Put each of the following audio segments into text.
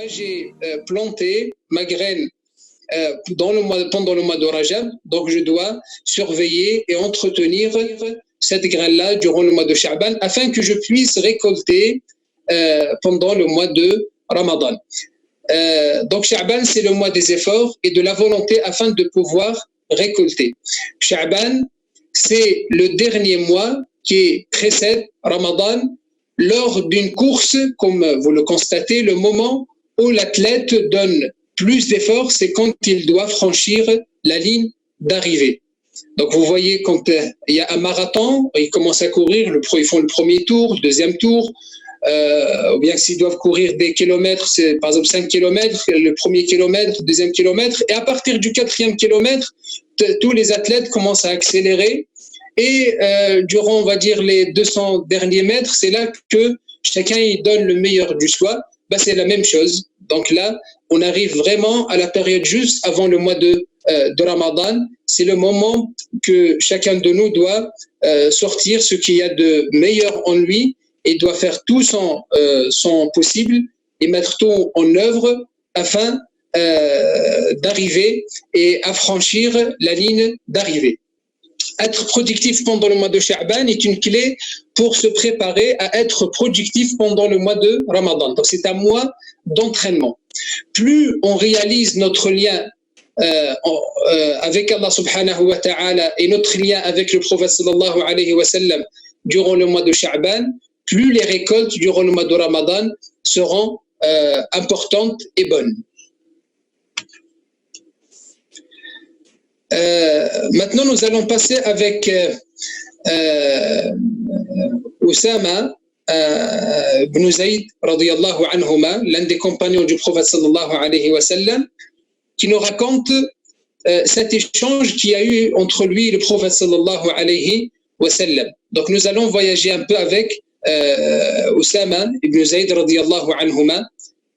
J'ai planté ma graine pendant le mois de Rajab, donc je dois surveiller et entretenir cette graine-là durant le mois de Sha'ban afin que je puisse récolter pendant le mois de Ramadan. Donc Sha'ban, c'est le mois des efforts et de la volonté afin de pouvoir récolter. Sha'ban, c'est le dernier mois qui précède Ramadan. Lors d'une course, comme vous le constatez, le moment où l'athlète donne plus d'efforts, c'est quand il doit franchir la ligne d'arrivée. Donc vous voyez, quand il y a un marathon, ils commencent à courir, ils font le premier tour, le deuxième tour, ou bien s'ils doivent courir des kilomètres, c'est par exemple 5 kilomètres, le premier kilomètre, le deuxième kilomètre, et à partir du 4e kilomètre, tous les athlètes commencent à accélérer. Et durant, on va dire, les 200 derniers mètres, c'est là que chacun il donne le meilleur du soi. C'est la même chose. Donc là, on arrive vraiment à la période juste avant le mois de Ramadan. C'est le moment que chacun de nous doit sortir ce qu'il y a de meilleur en lui et doit faire tout son possible et mettre tout en œuvre afin d'arriver et affranchir la ligne d'arrivée. Être productif pendant le mois de Sha'ban est une clé pour se préparer à être productif pendant le mois de Ramadan. Donc c'est un mois d'entraînement. Plus on réalise notre lien avec Allah subhanahu wa ta'ala et notre lien avec le prophète sallallahu alayhi wa sallam durant le mois de Sha'ban, plus les récoltes durant le mois de Ramadan seront importantes et bonnes. Maintenant, nous allons passer avec Oussama ibn Zayd radiyallahu anhuma, l'un des compagnons du prophète sallallahu alayhi wa sallam, qui nous raconte cet échange qu'il y a eu entre lui et le prophète sallallahu alayhi wa sallam. Donc nous allons voyager un peu avec Oussama ibn Zayd radiyallahu anhuma,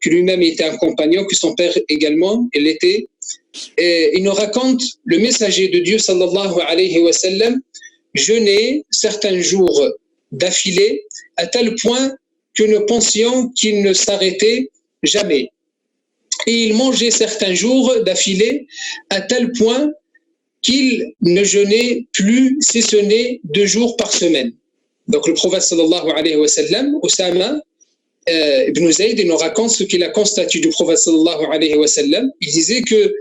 qui lui-même était un compagnon, que son père également, il l'était. Et il nous raconte le messager de Dieu sallallahu alayhi wa sallam jeûner certains jours d'affilée à tel point que nous pensions qu'il ne s'arrêtait jamais. Et il mangeait certains jours d'affilée à tel point qu'il ne jeûnait plus si ce n'est 2 jours par semaine. Donc le prophète sallallahu alayhi wa sallam, Oussama ibn Zayd, il nous raconte ce qu'il a constaté du prophète sallallahu alayhi wa sallam. Il disait que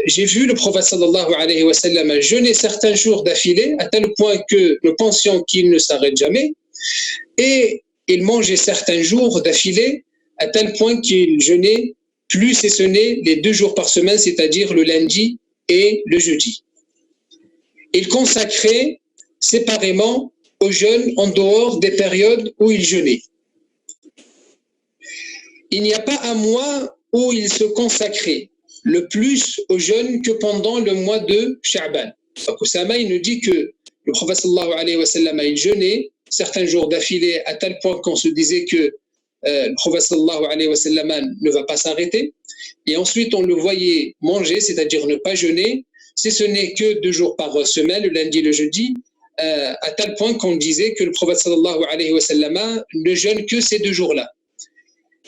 j'ai vu le prophète sallallahu alayhi wa sallam jeûner certains jours d'affilée à tel point que nous pensions qu'il ne s'arrête jamais, et il mangeait certains jours d'affilée à tel point qu'il jeûnait plus si ce n'est les 2 jours par semaine, c'est-à-dire le lundi et le jeudi. Il consacrait séparément au jeûne en dehors des périodes où il jeûnait. Il n'y a pas un mois où il se consacrait le plus au jeûne que pendant le mois de Sha'ban. Donc Oussama, il nous dit que le prophète sallallahu alayhi wa sallam, il jeûnait certains jours d'affilée à tel point qu'on se disait que le prophète sallallahu alayhi wa sallam ne va pas s'arrêter. Et ensuite, on le voyait manger, c'est-à-dire ne pas jeûner, si ce n'est que 2 jours par semaine, le lundi et le jeudi, à tel point qu'on disait que le prophète sallallahu alayhi wa sallam ne jeûne que ces 2 jours-là.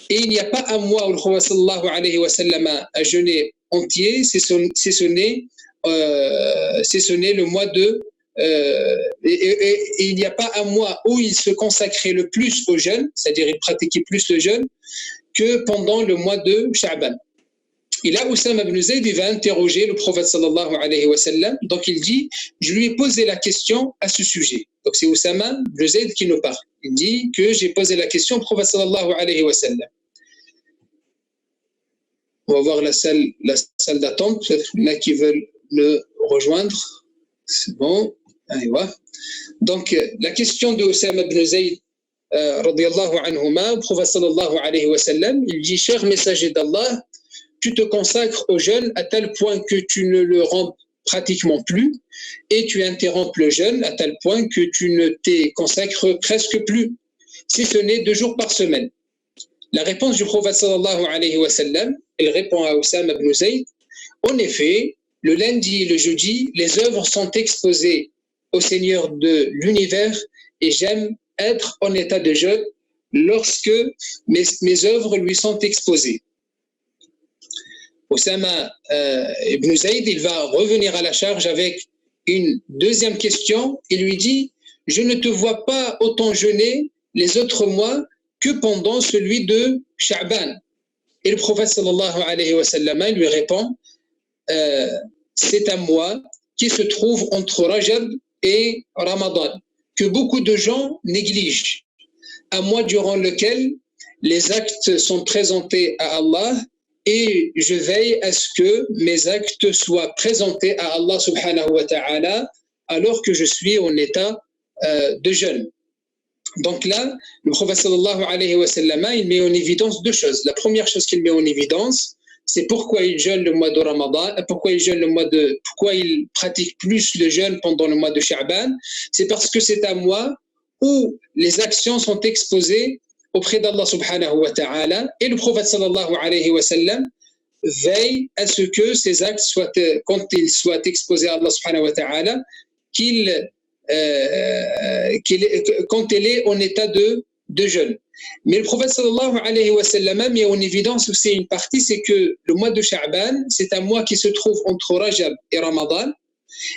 Et il n'y a pas un mois où le prophète sallallahu alayhi wa sallam a jeûné entier, si ce n'est le mois de... et il n'y a pas un mois où il se consacrait le plus au jeûne, c'est-à-dire il pratiquait plus le jeûne, que pendant le mois de Sha'ban. Et là, Oussama ibn Zayd, il va interroger le prophète sallallahu alayhi wa sallam. Donc il dit, je lui ai posé la question à ce sujet. Donc c'est Oussama ibn Zayd qui nous parle. Il dit que j'ai posé la question au prophète sallallahu alayhi wa sallam. On va voir la salle d'attente. Peut-être qu'il y en a qui veulent le rejoindre. C'est bon. Allez, voilà. Donc la question de Oussama ibn Zayd, radiyallahu anhuma, au prophète sallallahu alayhi wa sallam, il dit, cher messager d'Allah, tu te consacres au jeûne à tel point que tu ne le rends pratiquement plus et tu interromps le jeûne à tel point que tu ne t'y consacres presque plus, si ce n'est 2 jours par semaine. La réponse du prophète sallallahu alayhi wa sallam, il répond à Oussama ibn Zayd, en effet, le lundi et le jeudi, les œuvres sont exposées au Seigneur de l'univers et j'aime être en état de jeûne lorsque mes œuvres lui sont exposées. Oussama ibn Zayd, il va revenir à la charge avec une deuxième question. Il lui dit, je ne te vois pas autant jeûner les autres mois que pendant celui de Sha'ban. Et le prophète sallallahu alayhi wa sallam lui répond, c'est un mois qui se trouve entre Rajab et Ramadan, que beaucoup de gens négligent, un mois durant lequel les actes sont présentés à Allah et je veille à ce que mes actes soient présentés à Allah subhanahu wa ta'ala alors que je suis en état de jeûne. Donc là, le prophète sallallahu alayhi wa sallam, il met en évidence 2 choses. La première chose qu'il met en évidence, c'est pourquoi il jeûne le mois de Ramadan, pourquoi il pratique plus le jeûne pendant le mois de Sha'ban. C'est parce que c'est un mois où les actions sont exposées auprès d'Allah subhanahu wa ta'ala et le prophète sallallahu alayhi wa sallam veille à ce que ces actes soient, quand ils soient exposés à Allah subhanahu wa ta'ala, quand elle est en état de jeûne. Mais le prophète sallallahu alayhi wa sallam met en évidence aussi une partie, c'est que le mois de Sha'ban, c'est un mois qui se trouve entre Rajab et Ramadan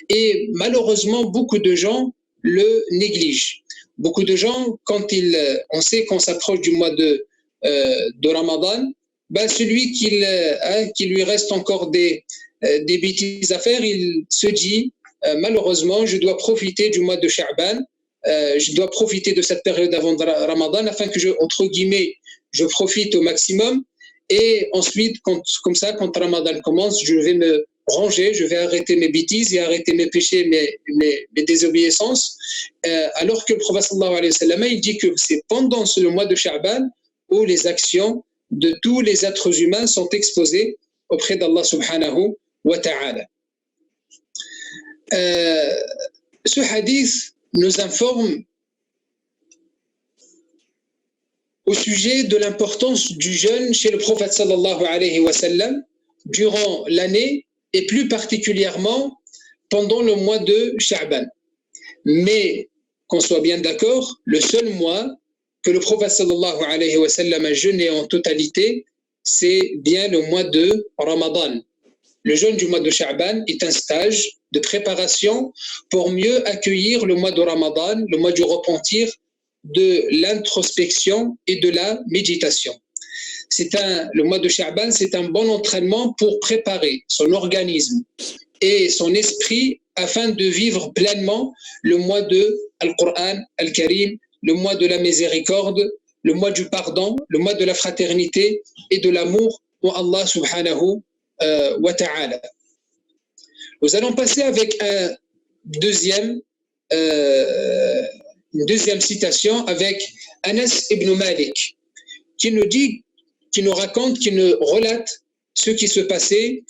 et malheureusement beaucoup de gens le négligent. Beaucoup de gens, quand on sait qu'on s'approche du mois de Ramadan, celui qui lui reste encore des bêtises à faire, il se dit malheureusement, je dois profiter du mois de Sha'ban, je dois profiter de cette période avant Ramadan afin que entre guillemets, je profite au maximum. Et ensuite, quand Ramadan commence, je vais me ranger, je vais arrêter mes bêtises et arrêter mes péchés, mes désobéissances. Alors que le prophète sallallahu alayhi wa sallam, il dit que c'est pendant le mois de Sha'ban où les actions de tous les êtres humains sont exposées auprès d'Allah subhanahu wa ta'ala. Ce hadith nous informe au sujet de l'importance du jeûne chez le prophète sallallahu alayhi wa sallam durant l'année et plus particulièrement pendant le mois de Sha'ban. Mais qu'on soit bien d'accord, le seul mois que le prophète sallallahu alayhi wa sallam a jeûné en totalité, c'est bien le mois de Ramadan. Le jeûne du mois de Sha'ban est un stage de préparation pour mieux accueillir le mois de Ramadan, le mois du repentir, de l'introspection et de la méditation. Le mois de Sha'ban, c'est un bon entraînement pour préparer son organisme et son esprit afin de vivre pleinement le mois de Al-Qur'an, Al-Karim, le mois de la miséricorde, le mois du pardon, le mois de la fraternité et de l'amour pour Allah subhanahu wa ta'ala. Nous allons passer avec une deuxième citation avec Anas ibn Malik qui nous raconte, qui nous relate ce qui se passait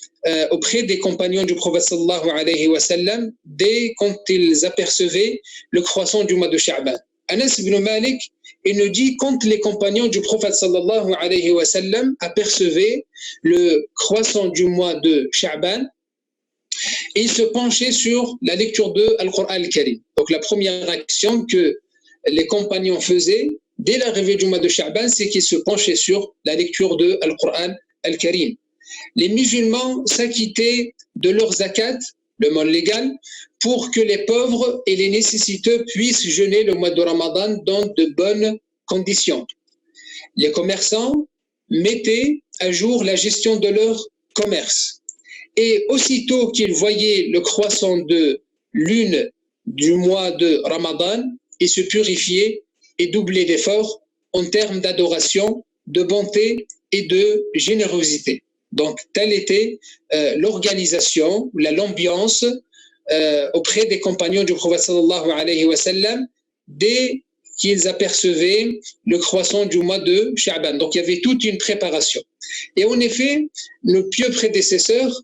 auprès des compagnons du prophète sallallahu alayhi wa sallam dès quand ils apercevaient le croissant du mois de Sha'ban. Anas ibn Malik, il nous dit quand les compagnons du prophète sallallahu alayhi wa sallam apercevaient le croissant du mois de Sha'ban, ils se penchaient sur la lecture de Al-Qur'an al-Karim. Donc la première action que les compagnons faisaient dès l'arrivée du mois de Sha'ban, c'est qu'ils se penchaient sur la lecture de Al-Qur'an al-Karim. Les musulmans s'acquittaient de leur zakat, le monde légal, pour que les pauvres et les nécessiteux puissent jeûner le mois de Ramadan dans de bonnes conditions. Les commerçants mettaient à jour la gestion de leur commerce. Et aussitôt qu'ils voyaient le croissant de lune du mois de Ramadan, ils se purifiaient et doublaient d'efforts en termes d'adoration, de bonté et de générosité. Donc, telle était l'organisation, l'ambiance auprès des compagnons du prophète sallallahu alayhi wa sallam dès qu'ils apercevaient le croissant du mois de Sha'ban. Donc, il y avait toute une préparation. Et en effet, nos pieux prédécesseurs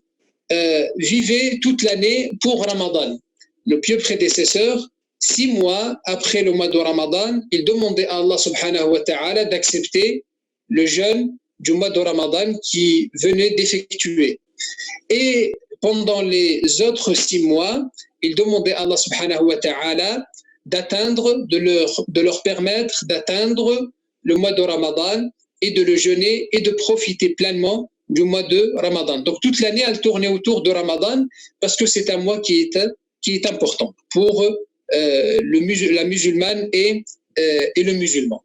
vivait toute l'année pour Ramadan. Le pieux prédécesseur, 6 mois après le mois de Ramadan, il demandait à Allah subhanahu wa ta'ala d'accepter le jeûne du mois de Ramadan qui venait d'effectuer. Et pendant les autres 6 mois, il demandait à Allah subhanahu wa ta'ala de leur permettre d'atteindre le mois de Ramadan et de le jeûner et de profiter pleinement du mois de Ramadan. Donc toute l'année, elle tournait autour de Ramadan parce que c'est un mois qui est important pour la musulmane et le musulman.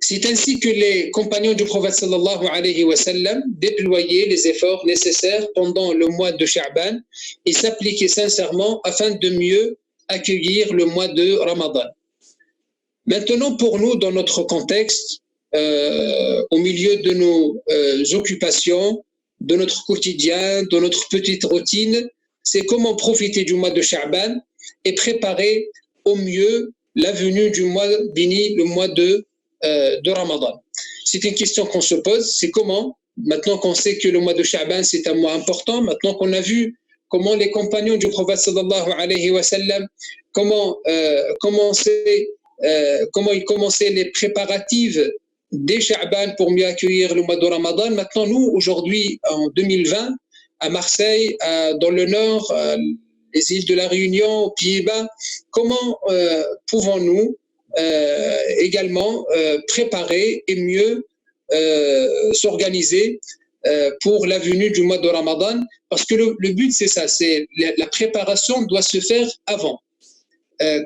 C'est ainsi que les compagnons du prophète sallallahu alayhi wa sallam déployaient les efforts nécessaires pendant le mois de Sha'ban et s'appliquaient sincèrement afin de mieux accueillir le mois de Ramadan. Maintenant, pour nous, dans notre contexte, au milieu de nos occupations, de notre quotidien, de notre petite routine, c'est comment profiter du mois de Sha'ban et préparer au mieux la venue du mois béni, le mois de Ramadan. C'est une question qu'on se pose, c'est comment, maintenant qu'on sait que le mois de Sha'ban c'est un mois important, maintenant qu'on a vu comment les compagnons du prophète sallallahu alayhi wa sallam, comment ils commençaient les préparatifs dès Sha'ban pour mieux accueillir le mois de Ramadan. Maintenant, nous, aujourd'hui, en 2020, à Marseille, dans le Nord, les îles de la Réunion, aux Pays-Bas, comment pouvons-nous également préparer et mieux s'organiser pour la venue du mois de Ramadan, parce que le but c'est ça, c'est la préparation doit se faire avant.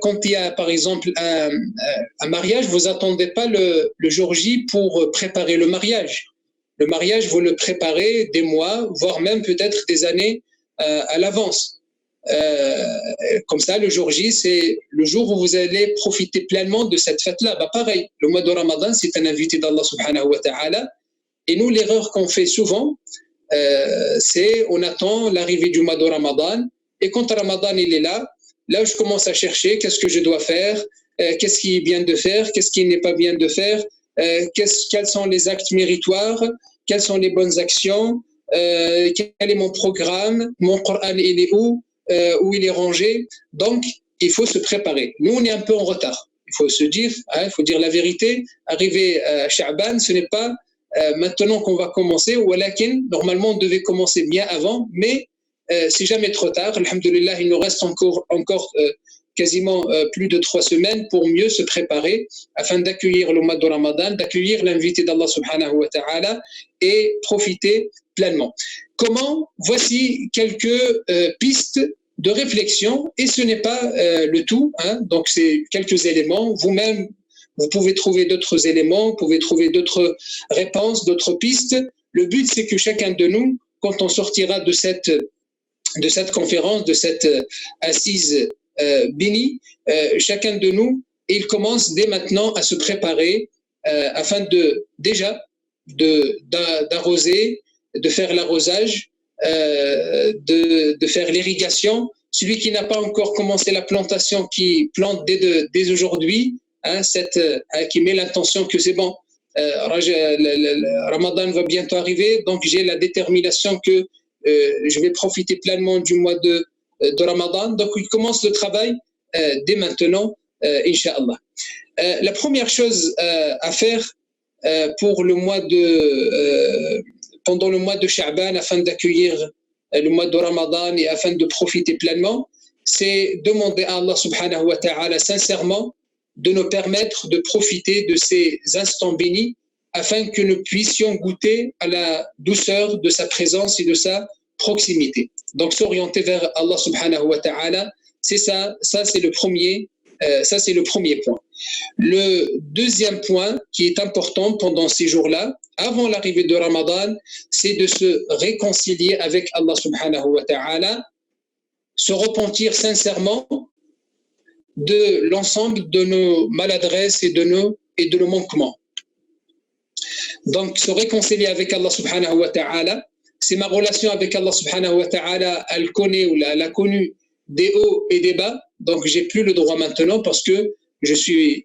Quand il y a par exemple un mariage, vous attendez pas le jour J pour préparer le mariage. Le mariage, vous le préparez des mois, voire même peut-être des années à l'avance. Comme ça, le jour J, c'est le jour où vous allez profiter pleinement de cette fête-là. Pareil, le mois de Ramadan, c'est un invité d'Allah subhanahu wa ta'ala. Et nous, l'erreur qu'on fait souvent, c'est on attend l'arrivée du mois de Ramadan. Et quand Ramadan il est là je commence à chercher qu'est-ce que je dois faire, qu'est-ce qui est bien de faire, qu'est-ce qui n'est pas bien de faire, quels sont les actes méritoires, quelles sont les bonnes actions, quel est mon programme, mon Coran il est où il est rangé. Donc, il faut se préparer. Nous, on est un peu en retard. Il faut se dire, il faut dire la vérité. Arriver à Sha'ban, ce n'est pas maintenant qu'on va commencer. Normalement, on devait commencer bien avant, mais c'est jamais trop tard. Alhamdulillah, il nous reste encore quasiment plus de 3 semaines pour mieux se préparer afin d'accueillir le mois de Ramadan, d'accueillir l'invité d'Allah subhanahu wa ta'ala et profiter pleinement. Comment? Voici quelques pistes de réflexion et ce n'est pas le tout, donc c'est quelques éléments. Vous-même, vous pouvez trouver d'autres éléments, vous pouvez trouver d'autres réponses, d'autres pistes. Le but, c'est que chacun de nous, quand on sortira de cette conférence, de cette assise bénie, chacun de nous, il commence dès maintenant à se préparer afin d'arroser, de faire l'arrosage, de faire l'irrigation. Celui qui n'a pas encore commencé la plantation, qui plante dès aujourd'hui, qui met l'intention que c'est bon, Ramadan va bientôt arriver, donc j'ai la détermination que je vais profiter pleinement du mois de Ramadan. Donc il commence le travail dès maintenant, Inch'Allah. La première chose à faire pour pendant le mois de Sha'ban, afin d'accueillir le mois de Ramadan et afin de profiter pleinement, c'est demander à Allah subhanahu wa ta'ala sincèrement de nous permettre de profiter de ces instants bénis afin que nous puissions goûter à la douceur de sa présence et de sa proximité. Donc s'orienter vers Allah subhanahu wa ta'ala, c'est ça c'est le premier point. Le deuxième point qui est important pendant ces jours-là, avant l'arrivée de Ramadan, c'est de se réconcilier avec Allah subhanahu wa ta'ala, se repentir sincèrement de l'ensemble de nos maladresses et de nos manquements. Donc, se réconcilier avec Allah subhanahu wa ta'ala, c'est ma relation avec Allah subhanahu wa ta'ala, elle connaît ou elle a connu des hauts et des bas, donc j'ai plus le droit maintenant parce que je suis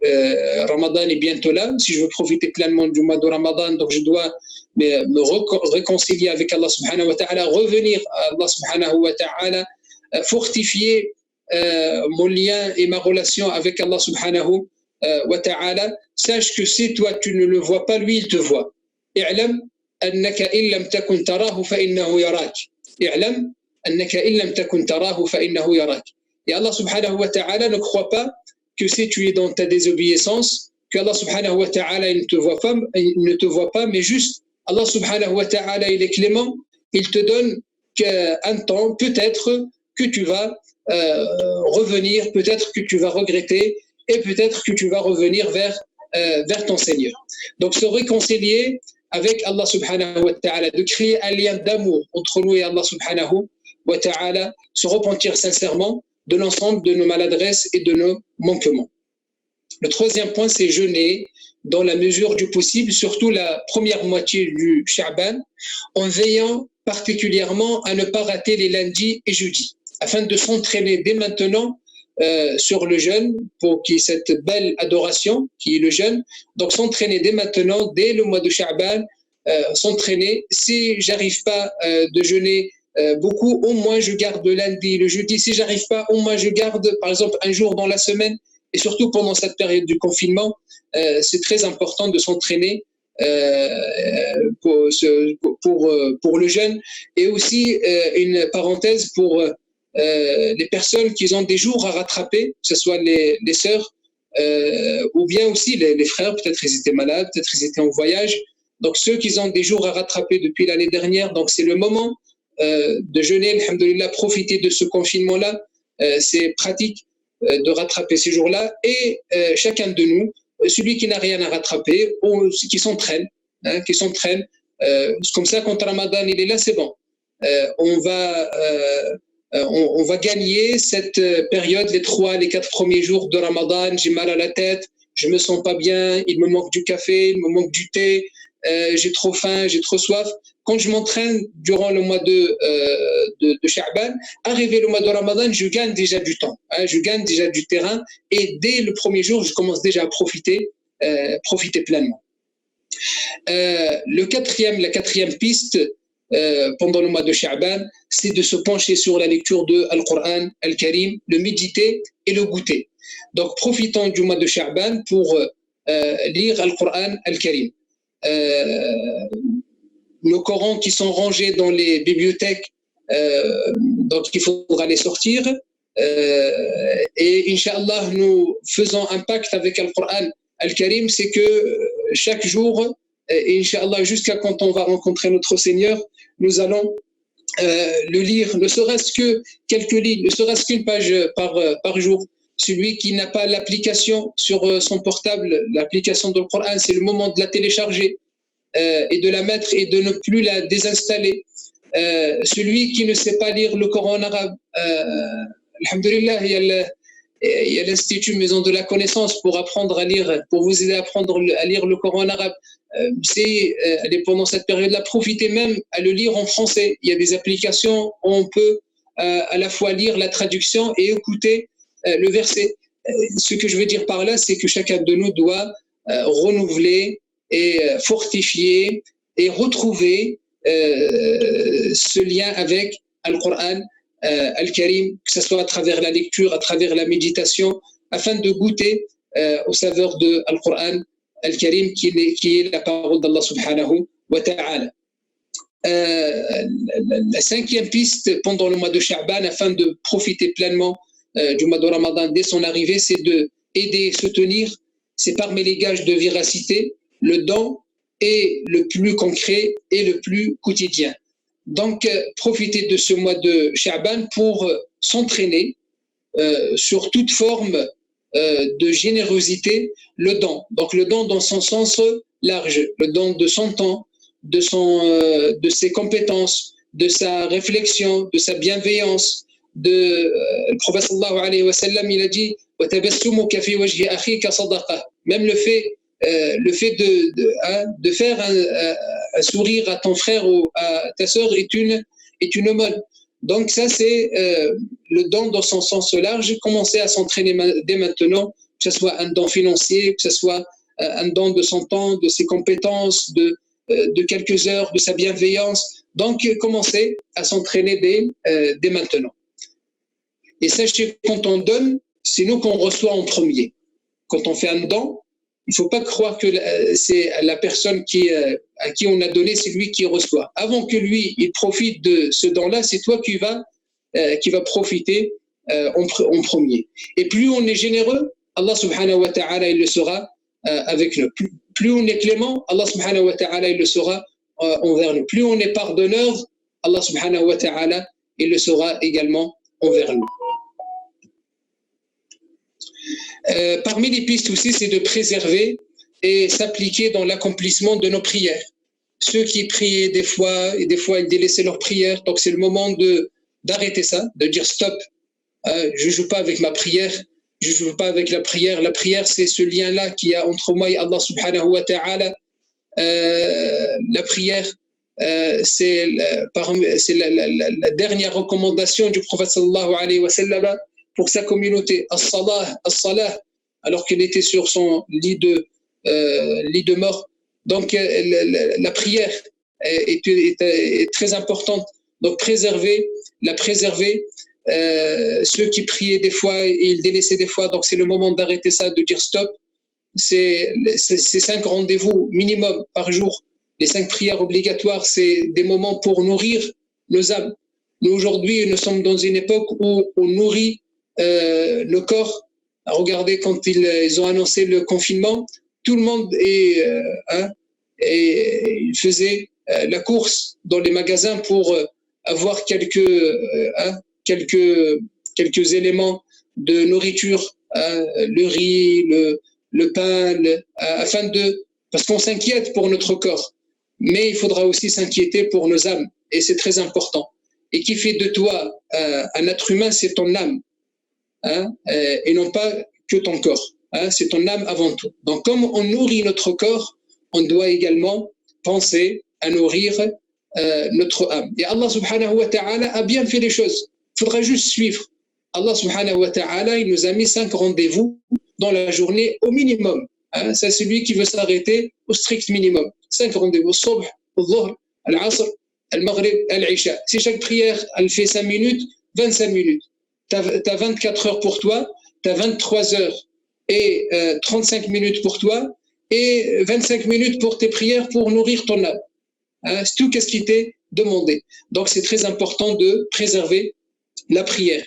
Ramadan est bientôt là. Si je veux profiter pleinement du mois de Ramadan, donc je dois réconcilier avec Allah subhanahu wa ta'ala, revenir à Allah subhanahu wa ta'ala, fortifier mon lien et ma relation avec Allah subhanahu wa ta'ala. Sache que si toi tu ne le vois pas, lui il te voit. اعلم أنك إن لم تكن تراه فإنه يراك. اعلم أنك إن لم تكن تراه فإنه يراك. Et Allah subhanahu wa ta'ala ne croit pas que si tu es dans ta désobéissance, que Allah subhanahu wa ta'ala il ne te voit pas, mais juste Allah subhanahu wa ta'ala il est clément, il te donne un temps, peut-être que tu vas revenir, peut-être que tu vas regretter et peut-être que tu vas revenir vers ton Seigneur. Donc se réconcilier avec Allah subhanahu wa ta'ala, de créer un lien d'amour entre nous et Allah subhanahu wa ta'ala, se repentir sincèrement de l'ensemble de nos maladresses et de nos manquements. Le troisième point, c'est jeûner dans la mesure du possible, surtout la première moitié du Sha'ban, en veillant particulièrement à ne pas rater les lundis et jeudis, afin de s'entraîner dès maintenant sur le jeûne, pour qu'il y ait cette belle adoration qui est le jeûne. Donc s'entraîner dès maintenant, dès le mois de Sha'ban, s'entraîner. Si j'arrive pas de jeûner beaucoup, au moins je garde le lundi, le jeudi. Si j'arrive pas, au moins je garde par exemple un jour dans la semaine. Et surtout pendant cette période du confinement, c'est très important de s'entraîner pour le jeûne. Et aussi une parenthèse pour les personnes qui ont des jours à rattraper, que ce soit les sœurs ou bien aussi les frères, peut-être ils étaient malades, peut-être ils étaient en voyage. Donc ceux qui ont des jours à rattraper depuis l'année dernière, donc c'est le moment de jeûner, alhamdoulilah, profiter de ce confinement-là, c'est pratique de rattraper ces jours-là. Et chacun de nous, celui qui n'a rien à rattraper, ou qui s'entraîne, comme ça quand Ramadan il est là, c'est bon. On va gagner cette période, les 3, les 4 premiers jours de Ramadan. J'ai mal à la tête, je me sens pas bien, il me manque du café, il me manque du thé, j'ai trop faim, j'ai trop soif. Quand je m'entraîne durant le mois de Sha'ban, arrivé le mois de Ramadan, je gagne déjà du temps, je gagne déjà du terrain, et dès le premier jour, je commence déjà à profiter pleinement. La quatrième piste pendant le mois de Sha'ban, c'est de se pencher sur la lecture de Al-Qur'an Al-Karim, le méditer et le goûter. Donc profitons du mois de Sha'ban pour lire Al-Qur'an Al-Karim. Nos Corans qui sont rangés dans les bibliothèques, donc il faudra les sortir. Et Inch'Allah, nous faisons un pacte avec Al-Qur'an Al-Karim, c'est que chaque jour, et Inch'Allah, jusqu'à quand on va rencontrer notre Seigneur, nous allons le lire, ne serait-ce que quelques lignes, ne serait-ce qu'une page par jour. Celui qui n'a pas l'application sur son portable, l'application de Coran, c'est le moment de la télécharger et de la mettre et de ne plus la désinstaller. Celui qui ne sait pas lire le Coran en arabe, alhamdulillah, il y a l'Institut Maison de la Connaissance pour apprendre à lire, pour vous aider à apprendre à lire le Coran en arabe. Pendant cette période-là, profitez même à le lire en français. Il y a des applications où on peut à la fois lire la traduction et écouter le verset. Ce que je veux dire par là, c'est que chacun de nous doit renouveler et fortifier et retrouver ce lien avec Al-Qur'an Al-Karim, que ce soit à travers la lecture, à travers la méditation, afin de goûter aux saveurs de Al-Qur'an Al-Karim, qui est la parole d'Allah subhanahu wa ta'ala. La cinquième piste pendant le mois de Sha'ban, afin de profiter pleinement du mois de Ramadan dès son arrivée, c'est d'aider et soutenir. C'est parmi les gages de véracité, le don est le plus concret et le plus quotidien. Donc, profitez de ce mois de Sha'ban pour s'entraîner sur toute forme de générosité, le don. Donc, le don dans son sens large, le don de son temps, de ses compétences, de sa réflexion, de sa bienveillance. Le prophète sallallahu alayhi wa sallam, il a dit même le fait de faire un sourire à ton frère ou à ta sœur est une aumône. Donc ça, c'est le don dans son sens large. Commencer à s'entraîner dès maintenant, que ce soit un don financier, que ce soit un don de son temps, de ses compétences, de de quelques heures, de sa bienveillance. Donc, commencez à s'entraîner dès maintenant. Et sachez, quand on donne, c'est nous qu'on reçoit en premier. Quand on fait un don, il ne faut pas croire que c'est la personne à qui on a donné, c'est lui qui reçoit. Avant que lui, il profite de ce don-là, c'est toi qui va profiter en premier. Et plus on est généreux, Allah subhanahu wa ta'ala, il le sera avec nous. Plus on est clément, Allah subhanahu wa ta'ala, il le sera envers nous. Plus on est pardonneur, Allah subhanahu wa ta'ala, il le sera également envers nous. Parmi les pistes aussi, c'est de préserver et s'appliquer dans l'accomplissement de nos prières. Ceux qui priaient des fois ils délaissaient leurs prières, donc c'est le moment d'arrêter ça, de dire stop, je ne joue pas avec ma prière, je ne joue pas avec la prière. La prière, c'est ce lien-là qu'il y a entre moi et Allah subhanahu wa ta'ala. La prière, c'est la dernière recommandation du prophète sallallahu alayhi wa sallam pour sa communauté, as-salah, alors qu'il était sur son lit de mort. Donc la prière est très importante. Donc la préserver. Ceux qui priaient des fois et ils délaissaient des fois, donc c'est le moment d'arrêter ça, de dire stop. C'est 5 rendez-vous minimum par jour. Les 5 prières obligatoires, c'est des moments pour nourrir nos âmes. Nous aujourd'hui, nous sommes dans une époque où on nourrit le corps. Regardez, quand ils ont annoncé le confinement, tout le monde il faisait la course dans les magasins pour avoir quelques éléments de nourriture, le riz, le pain, parce qu'on s'inquiète pour notre corps, mais il faudra aussi s'inquiéter pour nos âmes, et c'est très important. Et qui fait de toi un être humain, c'est ton âme, et non pas que ton corps, c'est ton âme avant tout. Donc comme on nourrit notre corps, on doit également penser à nourrir notre âme. Et Allah subhanahu wa ta'ala a bien fait les choses. Il faudra juste suivre. Allah subhanahu wa ta'ala, il nous a mis 5 rendez-vous dans la journée au minimum. C'est celui qui veut s'arrêter au strict minimum. 5 rendez-vous, al-subh, al-dhuhr, al-asr, al-maghrib, al-isha. Si chaque prière, elle fait 5 minutes, 25 minutes. Tu as 24 heures pour toi, tu as 23 heures et 35 minutes pour toi et 25 minutes pour tes prières pour nourrir ton âme. C'est tout ce qui t'est demandé. Donc c'est très important de préserver la prière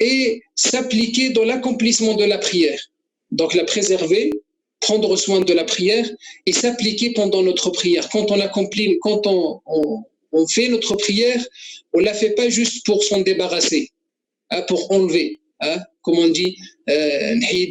et s'appliquer dans l'accomplissement de la prière. Donc la préserver, prendre soin de la prière et s'appliquer pendant notre prière. Quand on fait notre prière, on ne la fait pas juste pour s'en débarrasser, pour enlever. Comme on dit, c'est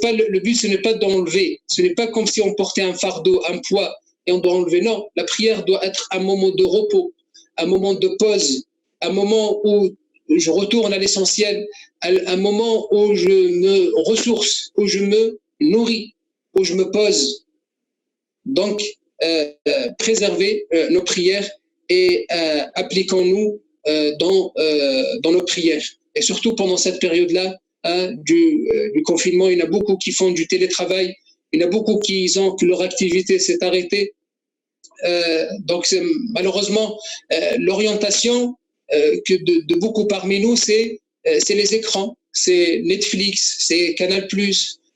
pas le but, ce n'est pas d'enlever. Ce n'est pas comme si on portait un fardeau, un poids et on doit enlever. Non, la prière doit être un moment de repos, un moment de pause, un moment où je retourne à l'essentiel, un moment où je me ressource, où je me nourris, où je me pose. Donc, préserver nos prières et appliquons-nous dans nos prières. Et surtout pendant cette période-là du confinement, il y en a beaucoup qui font du télétravail, il y en a beaucoup que leur activité s'est arrêtée. Donc malheureusement, l'orientation que de beaucoup parmi nous, c'est les écrans, c'est Netflix, c'est Canal+,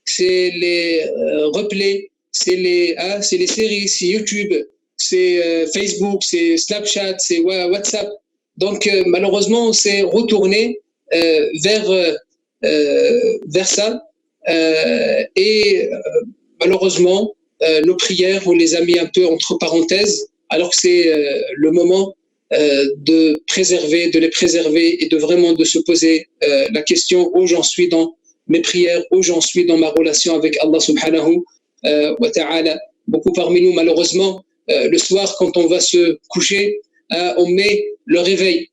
c'est les replays, c'est les séries, c'est YouTube, c'est Facebook, c'est Snapchat, c'est WhatsApp. Donc malheureusement, on s'est retourné vers ça et malheureusement, nos prières, on les a mis un peu entre parenthèses, alors que c'est le moment de les préserver et de vraiment de se poser la question où j'en suis dans mes prières, où j'en suis dans ma relation avec Allah subhanahu wa ta'ala. Beaucoup parmi nous, malheureusement, le soir, quand on va se coucher, on met le réveil.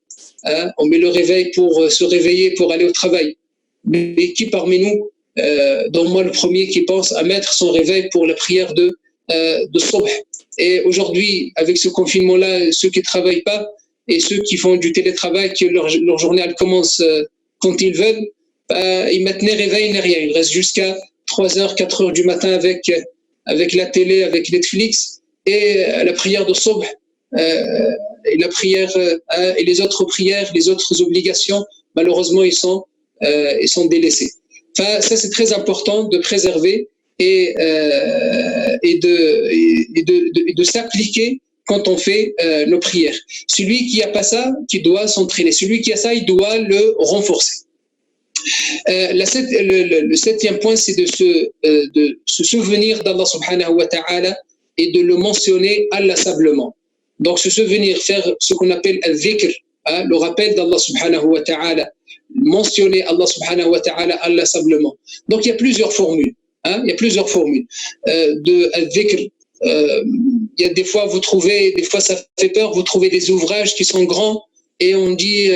On met le réveil pour se réveiller, pour aller au travail. Mais qui parmi nous, dont moi le premier, qui pense à mettre son réveil pour la prière de Subh. Et aujourd'hui, avec ce confinement-là, ceux qui ne travaillent pas et ceux qui font du télétravail, que leur journée elle commence quand ils veulent, ils mettent ni réveil ni rien. Ils restent jusqu'à 3h, 4h du matin avec avec la télé, avec Netflix, et la prière de Subh, et la prière et les autres prières, les autres obligations, malheureusement, ils sont délaissés. Enfin, ça, c'est très important de préserver et de s'appliquer quand on fait nos prières. Celui qui n'a pas ça, qui doit s'entraîner. Celui qui a ça, il doit le renforcer. Le septième point, c'est de se souvenir d'Allah subhanahu wa ta'ala et de le mentionner inlassablement. Donc, se souvenir, faire ce qu'on appelle al-dhikr, le rappel d'Allah subhanahu wa ta'ala, mentionner Allah subhanahu wa ta'ala inlassablement. Donc, il y a plusieurs formules. Il y a plusieurs formules de al-dhikr. Il y a des fois, des fois ça fait peur, vous trouvez des ouvrages qui sont grands et on dit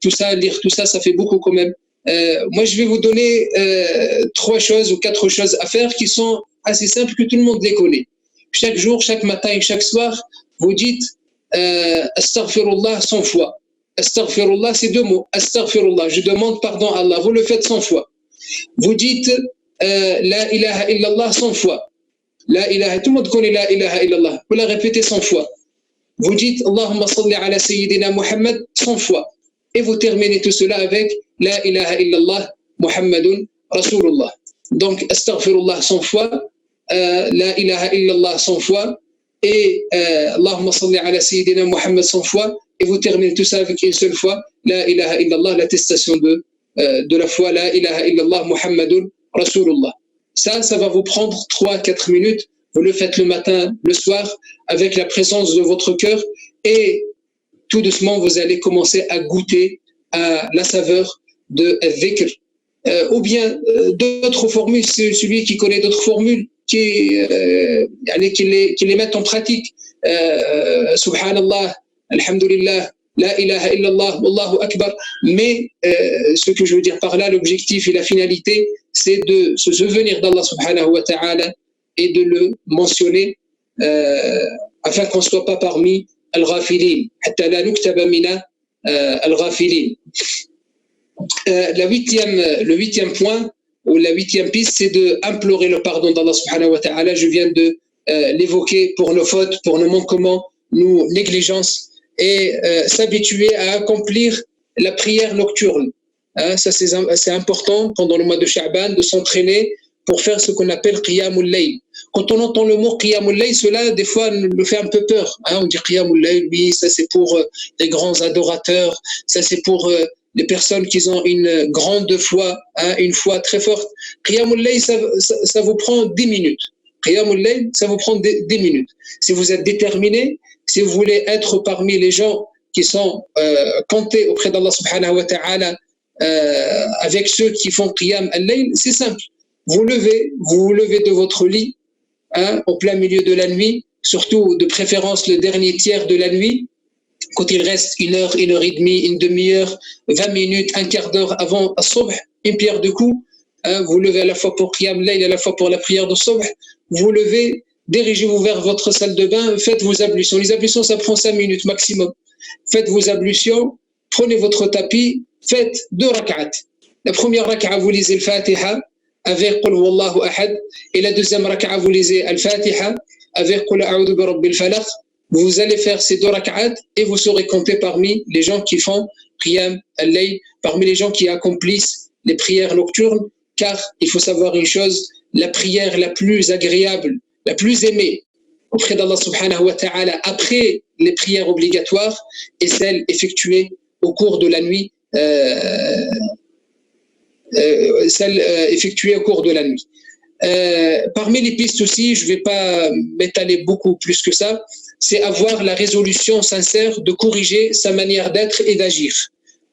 tout ça, lire tout ça, ça fait beaucoup quand même. Moi, je vais vous donner 3 choses ou 4 choses à faire qui sont assez simples, que tout le monde les connaît. Chaque jour, chaque matin et chaque soir, vous dites Astaghfirullah 100 fois. Astaghfirullah, c'est 2 mots. Astaghfirullah, je demande pardon à Allah. Vous le faites 100 fois. Vous dites La ilaha illallah 100 fois. La ilaha, tout le monde connaît la ilaha illallah. Vous la répétez 100 fois. Vous dites Allahumma salli ala Sayyidina Muhammad 100 fois. Et vous terminez tout cela avec La ilaha illallah Muhammadun Rasulullah. Donc, Astaghfirullah 100 fois, La ilaha illallah 100 fois, et Allahumma salli ala Sayyidina Muhammad 100 fois, et vous terminez tout ça avec une seule fois, La ilaha illallah, l'attestation de la foi, La ilaha illallah Muhammadun Rasulullah. Ça va vous prendre 3-4 minutes. Vous le faites le matin, le soir, avec la présence de votre cœur, et tout doucement, vous allez commencer à goûter à la saveur de dhikr. Ou bien d'autres formules, c'est celui qui connaît d'autres formules, qui les mettent en pratique. Subhanallah, Alhamdulillah, La ilaha illallah, Wallahu Akbar. Mais ce que je veux dire par là, l'objectif et la finalité, c'est de se souvenir d'Allah subhanahu wa ta'ala et de le mentionner afin qu'on ne soit pas parmi al-ghafilin. Hatta la nuktaba mina al-ghafilin. Le huitième point, ou la 8e piste, c'est d'implorer le pardon d'Allah subhanahu wa ta'ala. Je viens de l'évoquer pour nos fautes, pour nos manquements, nos négligences, et s'habituer à accomplir la prière nocturne. Ça, c'est important pendant le mois de Sha'ban de s'entraîner pour faire ce qu'on appelle Qiyamul Layl. Quand on entend le mot Qiyamul Layl, cela, des fois, nous fait un peu peur. On dit Qiyamul Layl, oui, ça c'est pour les grands adorateurs, ça c'est pour les personnes qui ont une grande foi, une foi très forte. Qiyamul Layl, ça vous prend 10 minutes. Qiyamul Layl, ça vous prend 10 minutes. Si vous êtes déterminé, si vous voulez être parmi les gens qui sont comptés auprès d'Allah subhanahu wa ta'ala, avec ceux qui font Qiyam al-Layl, c'est simple. Vous vous levez de votre lit, au plein milieu de la nuit, surtout de préférence le dernier tiers de la nuit, quand il reste 1 heure, 1 heure et demie, une demi-heure, 20 minutes, un quart d'heure avant As-Subh, une pierre de coups, vous levez à la fois pour Qiyam al-Layl et à la fois pour la prière de Subh, vous levez, dirigez-vous vers votre salle de bain, faites vos ablutions. Les ablutions, ça prend 5 minutes maximum. Faites vos ablutions, prenez votre tapis, faites 2 rak'at. La première rak'a, vous lisez le Fatiha avec Qul Wallahu Ahad, et la deuxième rak'a, vous lisez Al-Fatiha avec Qul A'udhu bi Rabbil Falaq. Vous allez faire ces 2 rak'at et vous serez compté parmi les gens qui font Qiyam al-Layl, parmi les gens qui accomplissent les prières nocturnes, car il faut savoir une chose, la prière la plus agréable, la plus aimée auprès d'Allah subhanahu wa ta'ala après les prières obligatoires est celle effectuée au cours de la nuit, effectuée au cours de la nuit. Parmi les pistes aussi, je ne vais pas m'étaler beaucoup plus que ça, c'est avoir la résolution sincère de corriger sa manière d'être et d'agir.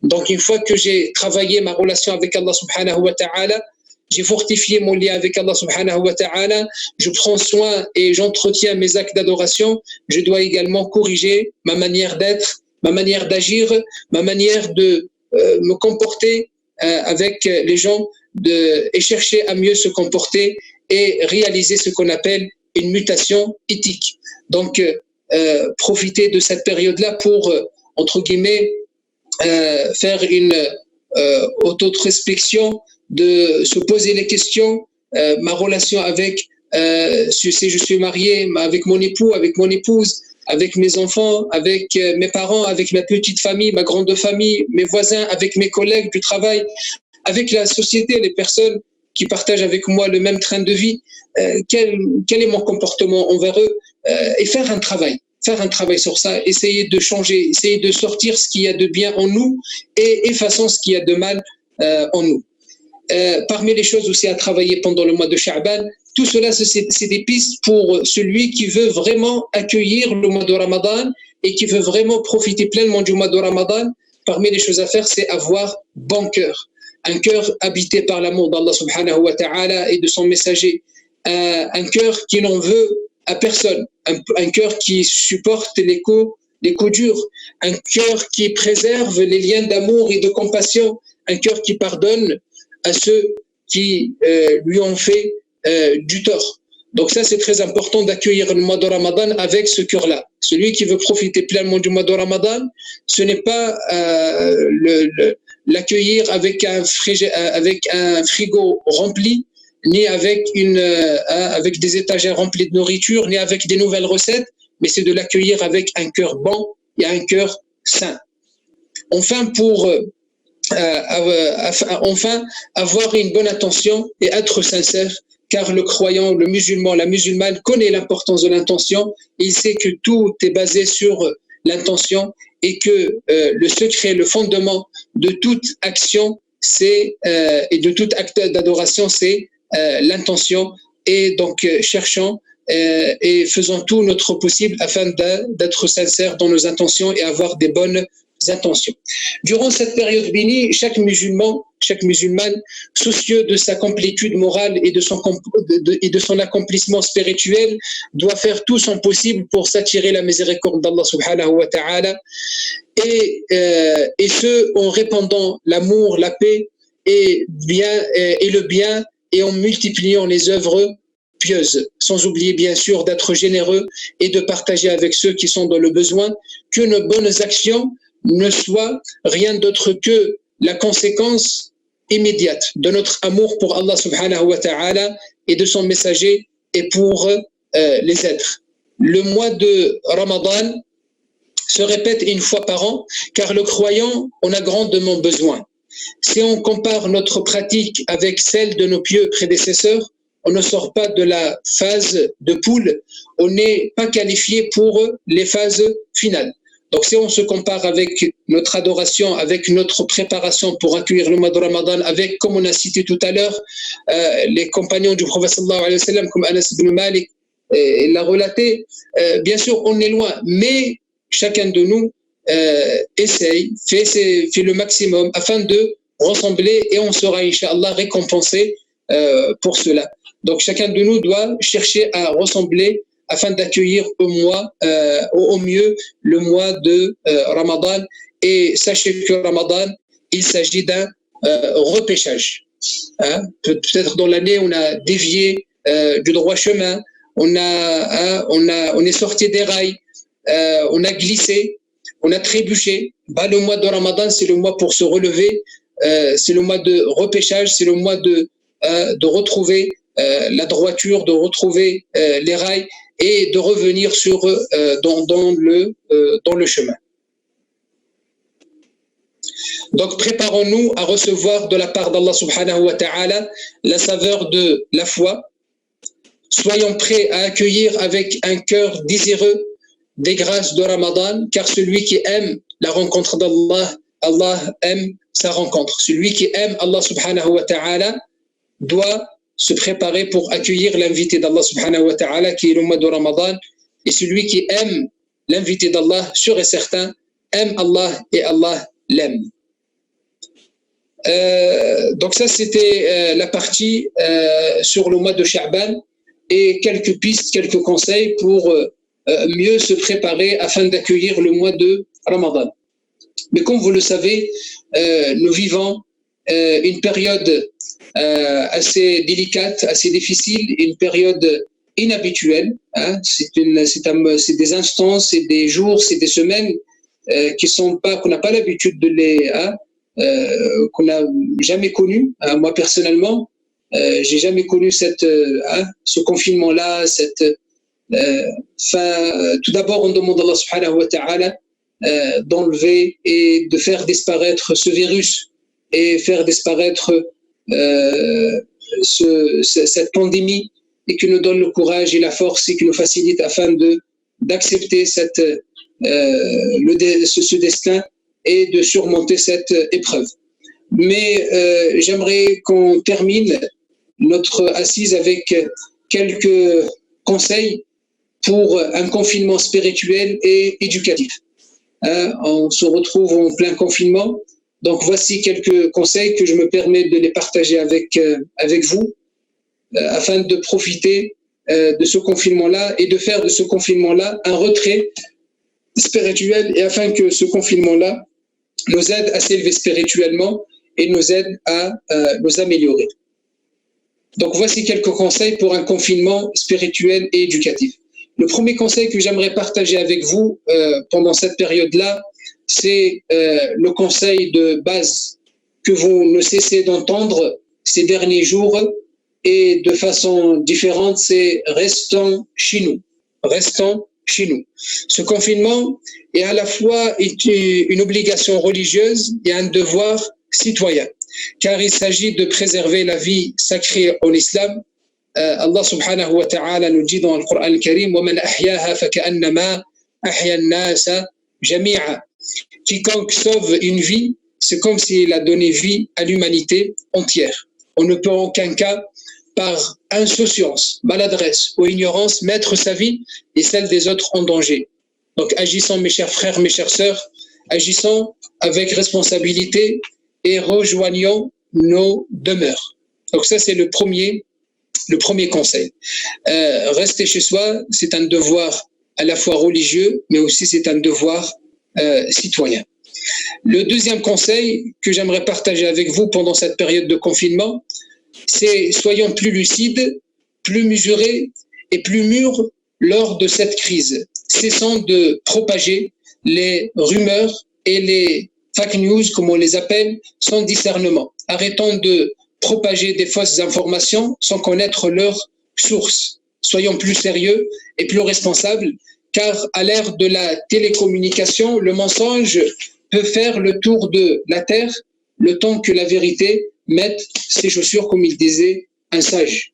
Donc une fois que j'ai travaillé ma relation avec Allah subhanahu wa ta'ala, j'ai fortifié mon lien avec Allah subhanahu wa ta'ala, je prends soin et j'entretiens mes actes d'adoration, je dois également corriger ma manière d'être, ma manière d'agir, ma manière de me comporter avec les gens et chercher à mieux se comporter et réaliser ce qu'on appelle une mutation éthique. Donc, profiter de cette période-là pour, entre guillemets, faire une auto-introspection, de se poser les questions, ma relation avec si je suis marié avec mon époux, avec mon épouse, avec mes enfants, avec mes parents, avec ma petite famille, ma grande famille, mes voisins, avec mes collègues du travail, avec la société, les personnes qui partagent avec moi le même train de vie, quel est mon comportement envers eux, et faire un travail sur ça, essayer de changer, essayer de sortir ce qu'il y a de bien en nous et effaçons ce qu'il y a de mal en nous. Parmi les choses aussi à travailler pendant le mois de Sha'ban, tout cela, c'est des pistes pour celui qui veut vraiment accueillir le mois de Ramadan et qui veut vraiment profiter pleinement du mois de Ramadan. Parmi les choses à faire, c'est avoir bon cœur. Un cœur habité par l'amour d'Allah subhanahu wa ta'ala et de son messager. Un cœur qui n'en veut à personne. Un cœur qui supporte les coups durs. Un cœur qui préserve les liens d'amour et de compassion. Un cœur qui pardonne à ceux qui lui ont fait du tort. Donc ça, c'est très important d'accueillir le mois de Ramadan avec ce cœur-là. Celui qui veut profiter pleinement du mois de Ramadan, ce n'est pas l'accueillir avec un frigo rempli, ni avec des étagères remplies de nourriture, ni avec des nouvelles recettes, mais c'est de l'accueillir avec un cœur bon et un cœur sain. Enfin, avoir une bonne intention et être sincère, car le croyant, le musulman, la musulmane connaît l'importance de l'intention. Il sait que tout est basé sur l'intention et que le secret, le fondement de toute action et de tout acte d'adoration, c'est l'intention. Et donc, cherchons et faisons tout notre possible afin d'être sincères dans nos intentions et avoir des bonnes intentions. Durant cette période bénie, chaque musulmane, soucieux de sa complétude morale et de son accomplissement spirituel, doit faire tout son possible pour s'attirer la miséricorde d'Allah subhanahu wa ta'ala et ce en répandant l'amour, la paix et le bien et en multipliant les œuvres pieuses, sans oublier bien sûr d'être généreux et de partager avec ceux qui sont dans le besoin, que nos bonnes actions ne soit rien d'autre que la conséquence immédiate de notre amour pour Allah subhanahu wa ta'ala et de son messager et pour les êtres. Le mois de Ramadan se répète une fois par an car le croyant en a grandement besoin. Si on compare notre pratique avec celle de nos pieux prédécesseurs, on ne sort pas de la phase de poule, on n'est pas qualifié pour les phases finales. Donc si on se compare avec notre adoration, avec notre préparation pour accueillir le mois de Ramadan, avec, comme on a cité tout à l'heure, les compagnons du prophète sallallahu alayhi wa sallam, comme Anas ibn Malik, il l'a relaté, bien sûr on est loin, mais chacun de nous essaye, fait le maximum afin de ressembler et on sera, Inch'Allah, récompensé pour cela. Donc chacun de nous doit chercher à ressembler afin d'accueillir au mieux le mois de Ramadan. Et sachez que Ramadan, il s'agit d'un repêchage. Peut-être dans l'année, on a dévié du droit chemin, on est sorti des rails, on a glissé, on a trébuché. Le mois de Ramadan, c'est le mois pour se relever, c'est le mois de repêchage, c'est le mois de retrouver la droiture, de retrouver les rails et de revenir dans le chemin. Donc préparons-nous à recevoir de la part d'Allah subhanahu wa ta'ala la saveur de la foi. Soyons prêts à accueillir avec un cœur désireux des grâces de Ramadan, car celui qui aime la rencontre d'Allah, Allah aime sa rencontre. Celui qui aime Allah subhanahu wa ta'ala doit se préparer pour accueillir l'invité d'Allah subhanahu wa ta'ala qui est le mois de Ramadan. Et celui qui aime l'invité d'Allah, sûr et certain, aime Allah et Allah l'aime. Donc ça, c'était la partie sur le mois de Sha'ban et quelques pistes, quelques conseils pour mieux se préparer afin d'accueillir le mois de Ramadan. Mais comme vous le savez, nous vivons une période assez délicate, assez difficile, une période inhabituelle. C'est des instants, c'est des jours, c'est des semaines qu'on n'a pas l'habitude de qu'on n'a jamais connues. Moi personnellement, j'ai jamais connu ce confinement-là, tout d'abord, on demande à Allah subhanahu wa ta'ala d'enlever et de faire disparaître ce virus et faire disparaître cette pandémie, et qui nous donne le courage et la force et qui nous facilite afin d'accepter ce destin et de surmonter cette épreuve. Mais j'aimerais qu'on termine notre assise avec quelques conseils pour un confinement spirituel et éducatif. On se retrouve en plein confinement, donc voici quelques conseils que je me permets de les partager avec vous afin de profiter de ce confinement-là et de faire de ce confinement-là un retrait spirituel, et afin que ce confinement-là nous aide à s'élever spirituellement et nous aide à nous améliorer. Donc voici quelques conseils pour un confinement spirituel et éducatif. Le premier conseil que j'aimerais partager avec vous pendant cette période-là, c'est le conseil de base que vous ne cessez d'entendre ces derniers jours et de façon différente, c'est restons chez nous. Restons chez nous. Ce confinement est à la fois une obligation religieuse et un devoir citoyen, car il s'agit de préserver la vie sacrée en islam. Allah subhanahu wa ta'ala nous dit dans le Coran al-Karim وَمَنْ أَحْيَاهَا فَكَأَنَّمَا أَحْيَا النَّاسَ جَمِيعًا. Quiconque sauve une vie, c'est comme s'il a donné vie à l'humanité entière. On ne peut en aucun cas, par insouciance, maladresse ou ignorance, mettre sa vie et celle des autres en danger. Donc agissons, mes chers frères, mes chères sœurs, agissons avec responsabilité et rejoignons nos demeures. Donc ça, c'est le premier conseil. Rester chez soi, c'est un devoir à la fois religieux, mais aussi c'est un devoir citoyen. Le deuxième conseil que j'aimerais partager avec vous pendant cette période de confinement, c'est soyons plus lucides, plus mesurés et plus mûrs lors de cette crise. Cessons de propager les rumeurs et les fake news, comme on les appelle, sans discernement. Arrêtons de propager des fausses informations sans connaître leur source. Soyons plus sérieux et plus responsables, car à l'ère de la télécommunication, le mensonge peut faire le tour de la terre le temps que la vérité mette ses chaussures, comme il disait un sage.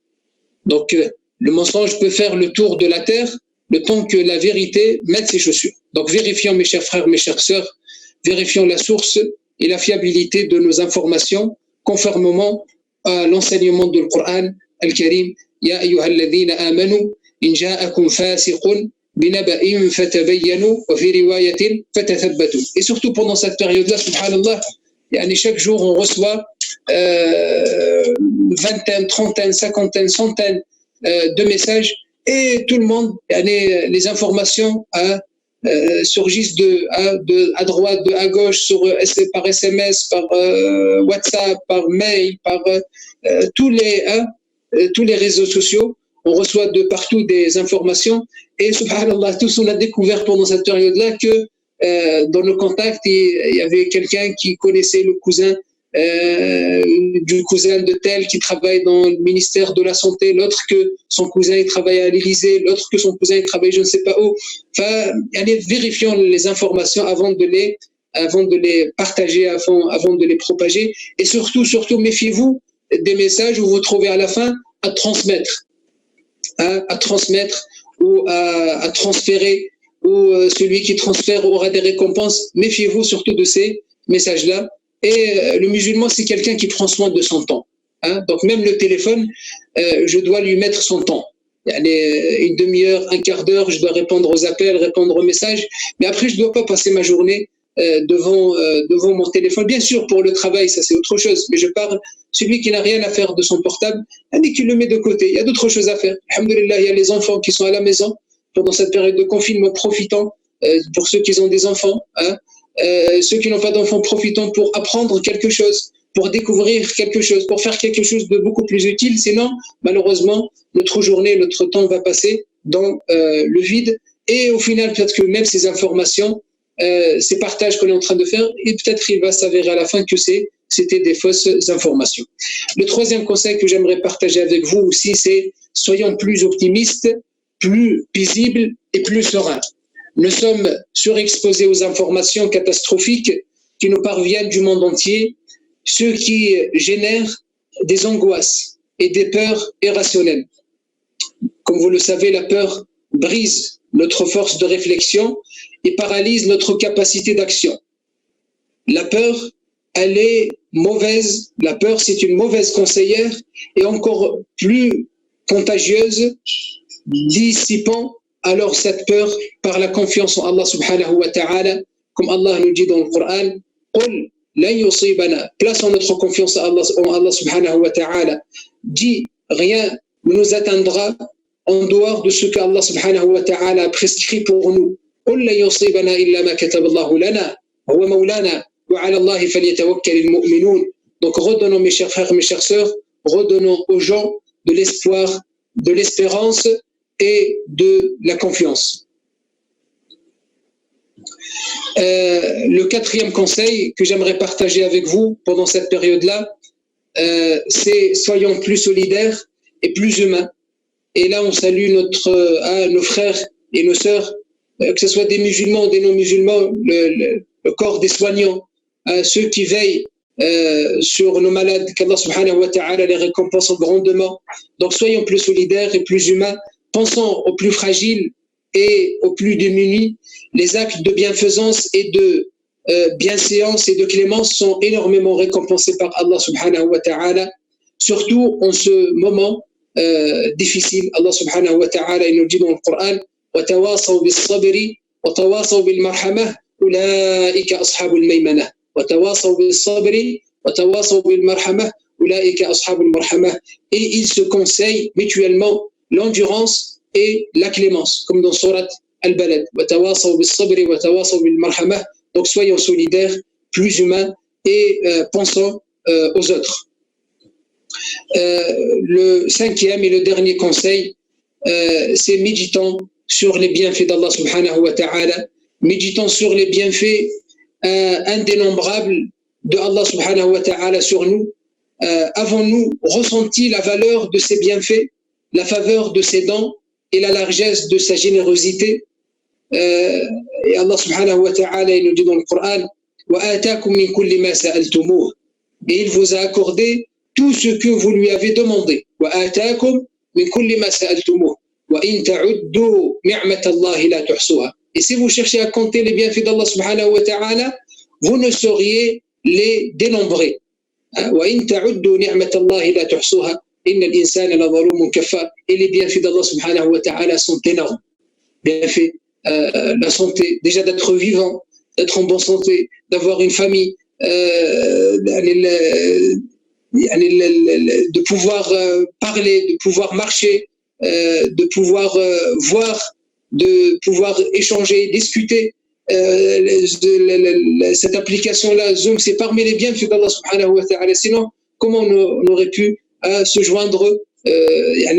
Donc, le mensonge peut faire le tour de la terre le temps que la vérité mette ses chaussures. Donc, vérifions, mes chers frères, mes chères sœurs, vérifions la source et la fiabilité de nos informations conformément à l'enseignement du Coran al-Karim. Ya ayyuhalladhina amanu in ja'akum fasiqun binaba'in fatabayyanu wa fi riwayatin fatathabbatu. Et surtout pendant cette période-là, subhanallah, chaque jour on reçoit vingtaine, trentaine, cinquantaine, centaine de messages, et tout le monde, les informations surgissent à droite, à gauche, par SMS, par WhatsApp, par mail, par tous les réseaux sociaux. On reçoit de partout des informations, et subhanallah, tous on a découvert pendant cette période-là que dans nos contacts, il y avait quelqu'un qui connaissait le cousin du cousin de tel qui travaille dans le ministère de la Santé, l'autre que son cousin il travaille à l'Élysée, l'autre que son cousin il travaille je ne sais pas où. Enfin, vérifions les informations avant de les partager, avant de les propager. Et surtout, méfiez-vous des messages où vous trouvez à la fin à transmettre ou à transférer, ou celui qui transfère aura des récompenses. Méfiez-vous surtout de ces messages-là. Et le musulman, c'est quelqu'un qui prend soin de son temps. Donc même le téléphone, je dois lui mettre son temps. Une demi-heure, un quart d'heure, je dois répondre aux appels, répondre aux messages. Mais après, je ne dois pas passer ma journée devant mon téléphone. Bien sûr, pour le travail, ça c'est autre chose. Mais je parle, celui qui n'a rien à faire de son portable, et qui le met de côté. Il y a d'autres choses à faire. Alhamdulillah, il y a les enfants qui sont à la maison pendant cette période de confinement, profitant pour ceux qui ont des enfants. Ceux qui n'ont pas d'enfants, profitant pour apprendre quelque chose, pour découvrir quelque chose, pour faire quelque chose de beaucoup plus utile. Sinon, malheureusement, notre journée, notre temps va passer dans le vide. Et au final, peut-être que même ces informations, ces partages qu'on est en train de faire, et peut-être il va s'avérer à la fin que c'est c'était des fausses informations. Le troisième conseil que j'aimerais partager avec vous aussi, c'est soyons plus optimistes, plus paisibles et plus sereins. Nous sommes surexposés aux informations catastrophiques qui nous parviennent du monde entier, ce qui génère des angoisses et des peurs irrationnelles. Comme vous le savez, la peur brise notre force de réflexion et paralyse notre capacité d'action. La peur, elle est mauvaise. La peur, c'est une mauvaise conseillère et encore plus contagieuse, dissipant alors cette peur par la confiance en Allah subhanahu wa ta'ala, comme Allah nous dit dans le Coran, قُلْ لَنْ يُصِيبَنَا. Plaçons notre confiance en Allah subhanahu wa ta'ala. Dit, rien ne nous atteindra en dehors de ce qu'Allah subhanahu wa ta'ala a prescrit pour nous. قُلْ لَنْ يُصِيبَنَا إِلَّا مَا كَتَبَ اللَّهُ لَنَا هُوَ مَوْلَانَا وَعَلَى اللَّهِ فَلْيَتَوَكَّلِ الْمُؤْمِنُونَ. Donc redonnons, mes chers frères, mes chères sœurs, redonnons aux gens de l'espoir, de l'espérance et de la confiance. Le quatrième conseil que j'aimerais partager avec vous pendant cette période-là, c'est soyons plus solidaires et plus humains. Et là, on salue nos frères et nos sœurs, que ce soit des musulmans ou des non-musulmans, le corps des soignants, ceux qui veillent sur nos malades, qu'Allah subhanahu wa ta'ala les récompense grandement. Donc soyons plus solidaires et plus humains. Pensons aux plus fragiles et aux plus démunis. Les actes de bienfaisance et de bienséance et de clémence sont énormément récompensés par Allah subhanahu wa ta'ala, surtout en ce moment difficile. Allah subhanahu wa ta'ala il nous dit dans le Coran وَتَوَاصَوْا بِالصَّبْرِ وَتَوَاصَوْا بِالْمَرْحَمَةِ أُولَٰئِكَ أَصْحَابُ الْمَيْمَنَةِ وَتَوَاصَوْا بِالصَّبْرِ وَتَوَاصَوْا بِالْمَرْحَمَةِ أُولَٰئِكَ أَصْحَابُ الْمَرْحَمَةِ. Et ils se conseillent mutuellement l'endurance et la clémence, comme dans Surat Al-Balad. وَتَوَاصَوْا بِالصَّبْرِ وَتَوَاصَوْا بِالْمَرْحَمَةِ. Donc soyons solidaires, plus humains et pensons aux autres. Le cinquième et le dernier conseil, c'est méditons sur les bienfaits d'Allah subhanahu wa ta'ala, méditons sur les bienfaits indénombrables de Allah subhanahu wa ta'ala sur nous. Avons-nous ressenti la valeur de ses bienfaits, la faveur de ses dons et la largesse de sa générosité? Et Allah subhanahu wa ta'ala il nous dit dans le Coran وَآتَاكُم مِّن كُلِّ مَا سَأَلْتُمُوهُ. Et il vous a accordé tout ce que vous lui avez demandé. وَآتَاكُم مِّن كُلِّ مَا سَأَلْتُمُوهُ وَإِن تَعُدُّوا نِعْمَةَ اللَّهِ لَا تُحْصُوهَا. Et si vous cherchez à compter les bienfaits d'Allah subhanahu wa ta'ala, vous ne sauriez les dénombrer. وَإِن تَعُدُّوا نِعْمَةَ اللَّهِ لَا تُحْصُوهَا إِنَّ الْإِنسَانَ لَظَلُومٌ كَفَّارٌ. Et les bienfaits d'Allah subhanahu wa ta'ala sont énormes. Bienfaits, la santé, déjà d'être vivant, d'être en bonne santé, d'avoir une famille, de pouvoir parler, de pouvoir marcher, de pouvoir voir, de pouvoir échanger, discuter. Cette application-là, Zoom, c'est parmi les bienfaits d'Allah subhanahu wa ta'ala. Sinon, comment on aurait pu se joindre?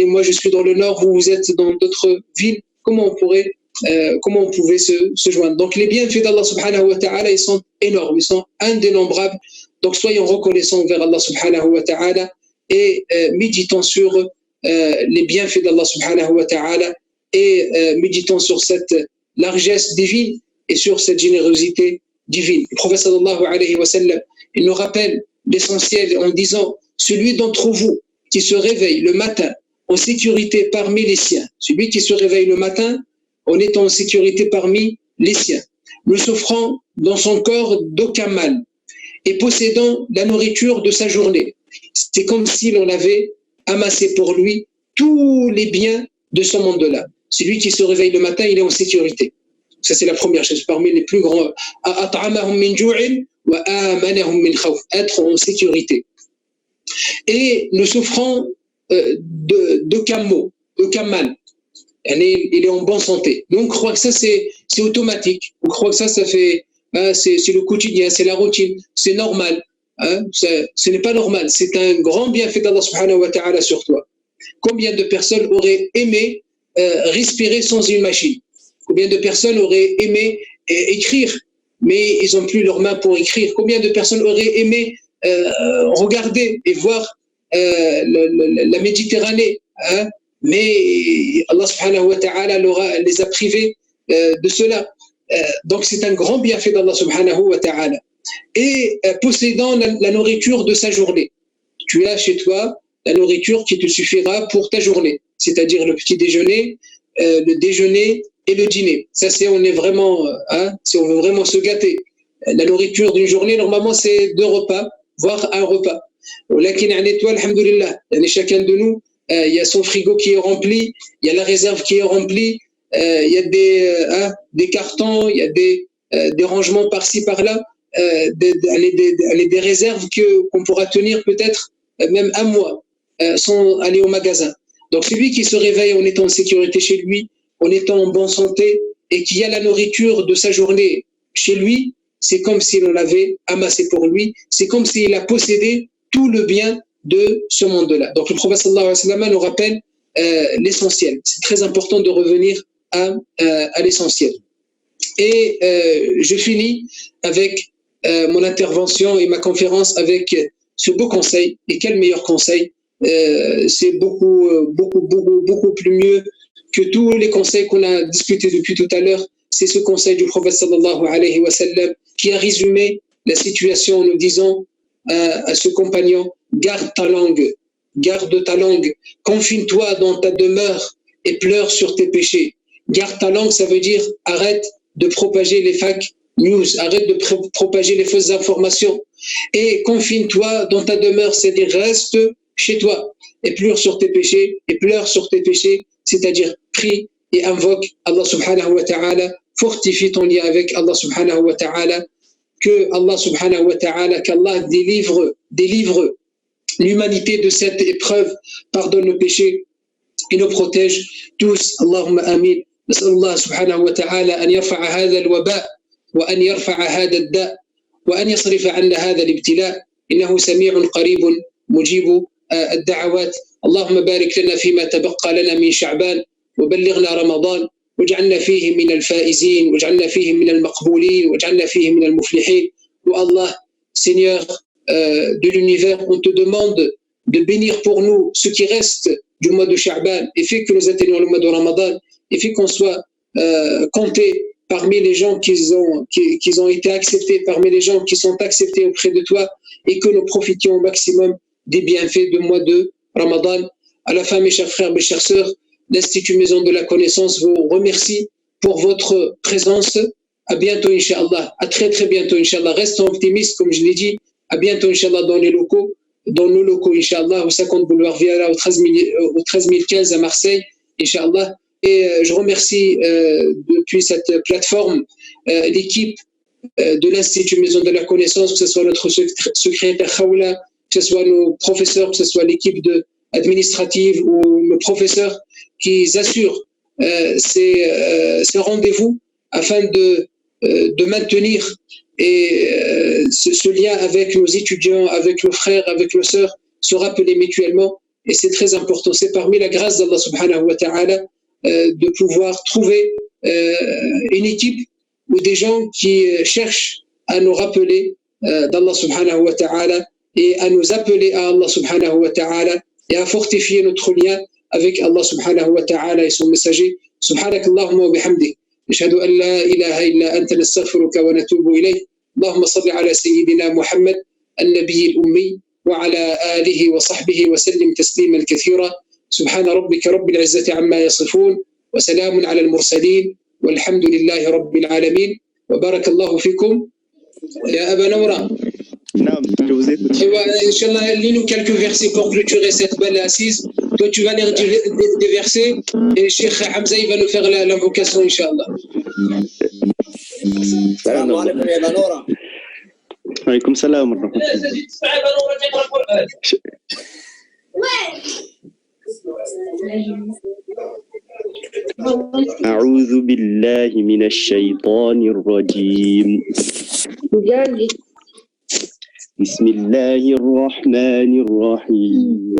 Moi, je suis dans le nord, vous êtes dans d'autres villes. Comment on pouvait se joindre? Donc, les bienfaits d'Allah subhanahu wa ta'ala, ils sont énormes, ils sont indénombrables. Donc, soyons reconnaissants vers Allah subhanahu wa ta'ala et méditons sur les bienfaits d'Allah subhanahu wa ta'ala et méditons sur cette largesse divine et sur cette générosité divine. Le prophète sallallahu alayhi wa sallam, il nous rappelle l'essentiel en disant: celui d'entre vous qui se réveille le matin en sécurité parmi les siens, celui qui se réveille le matin en étant en sécurité parmi les siens, ne souffrant dans son corps d'aucun mal et possédant la nourriture de sa journée, c'est comme si l'on avait amassé pour lui tous les biens de ce monde-là. Celui qui se réveille le matin, il est en sécurité. Ça, c'est la première chose, parmi les plus grands. Être en sécurité. Et ne souffrant d'aucun mot, d'aucun mal. Il est en bonne santé. Donc, on croit que ça, c'est automatique. On croit que ça fait... c'est le quotidien, c'est la routine, c'est normal. Ce n'est pas normal. C'est un grand bienfait d'Allah subhanahu wa ta'ala sur toi. Combien de personnes auraient aimé respirer sans une machine? Combien de personnes auraient aimé écrire, mais ils n'ont plus leurs mains pour écrire? Combien de personnes auraient aimé regarder et voir la Méditerranée, hein, mais Allah subhanahu wa ta'ala les a privés de cela. Donc c'est un grand bienfait d'Allah subhanahu wa ta'ala. Et possédant la nourriture de sa journée. Tu as chez toi la nourriture qui te suffira pour ta journée, c'est-à-dire le petit déjeuner, le déjeuner et le dîner. Ça, c'est on est vraiment, hein, si on veut vraiment se gâter. La nourriture d'une journée, normalement, c'est 2 repas, voire un repas. Chacun de nous, il y a son frigo qui est rempli, il y a la réserve qui est remplie, il y a des cartons, il y a des rangements par-ci, par-là, des réserves qu'on pourra tenir peut-être même un mois sans aller au magasin. Donc celui qui se réveille en étant en sécurité chez lui, en étant en bonne santé et qui a la nourriture de sa journée chez lui, c'est comme s'il en avait amassé pour lui, c'est comme s'il a possédé tout le bien de ce monde-là. Donc le prophète sallallahu alayhi wa sallam nous rappelle l'essentiel. C'est très important de revenir à l'essentiel. Et je finis avec mon intervention et ma conférence avec ce beau conseil. Et quel meilleur conseil, c'est beaucoup plus mieux que tous les conseils qu'on a discutés depuis tout à l'heure. C'est ce conseil du prophète sallallahu alayhi wa sallam qui a résumé la situation en nous disant à ce compagnon, garde ta langue, confine-toi dans ta demeure et pleure sur tes péchés. Garde ta langue, ça veut dire arrête de propager les fake news, arrête de propager les fausses informations et confine-toi dans ta demeure, c'est-à-dire reste chez toi et pleure sur tes péchés, c'est-à-dire prie et invoque Allah subhanahu wa ta'ala, fortifie ton lien avec Allah subhanahu wa ta'ala, que Allah subhanahu wa ta'ala, qu'Allah délivre l'humanité de cette épreuve, pardonne nos péchés et nous protège tous. Allahumma amin. نسأل الله سبحانه وتعالى أن يرفع هذا الوباء وأن يرفع هذا الداء وأن يصرف عنا هذا الابتلاء إنه سميع قريب مجيب الدعوات. اللهم بارك لنا فيما تبقى لنا من شعبان وبلغنا رمضان واجعلنا فيه من الفائزين واجعلنا فيه من المقبولين واجعلنا فيه من المفلحين. Oh Allah, Seigneur de l'univers, on te demande de bénir pour nous ce qui reste du mois de Sha'ban et fait que nous atteignions le mois de Ramadan et fait qu'on soit comptés parmi les gens qui ont été acceptés, parmi les gens qui sont acceptés auprès de toi et que nous profitions au maximum des bienfaits du mois de Ramadan. À la fin, mes chers frères, mes chères sœurs, l'Institut Maison de la Connaissance vous remercie pour votre présence. À bientôt, Inch'Allah. À très, très bientôt, Inch'Allah. Restons optimistes, comme je l'ai dit. À bientôt, Inch'Allah, dans nos locaux, Inch'Allah, au 50 boulevard Viala, au 13015 à Marseille, Inch'Allah. Et je remercie depuis cette plateforme l'équipe de l'Institut Maison de la Connaissance, que ce soit notre secrétaire Khaoula, que ce soit nos professeurs, que ce soit l'équipe administrative ou nos professeurs qui assurent ces rendez-vous afin de maintenir ce lien avec nos étudiants, avec nos frères, avec nos sœurs, se rappeler mutuellement. Et c'est très important. C'est parmi la grâce d'Allah subhanahu wa ta'ala de pouvoir trouver une équipe ou des gens qui cherchent à nous rappeler d'Allah subhanahu wa ta'ala et à nous appeler à Allah subhanahu wa ta'ala et à fortifier notre lien avec Allah subhanahu wa ta'ala et son messager. Subhanak Allahumma wa bihamdik. نشهد أن لا إله إلا أنت نستغفرك ونتوب إليك. اللهم صل على سيدنا محمد النبي الأمي وعلى آله وصحبه وسلم تسليما كثيرا. سبحان ربك رب العزة عما يصفون وسلام على المرسلين والحمد لله رب العالمين وبارك الله فيكم. يا أبا نورا. Non, je vous écoute. Inch'Allah, lis-nous quelques versets pour clôturer cette belle assise. Toi, tu vas lire des versets et Cheikh Hamza, il va nous faire l'invocation, Inch'Allah. السلام عليكم يا بنورة. وعليكم السلام ورحمة الله. أعوذ بالله من الشيطان الرجيم. بسم الله الرحمن الرحيم.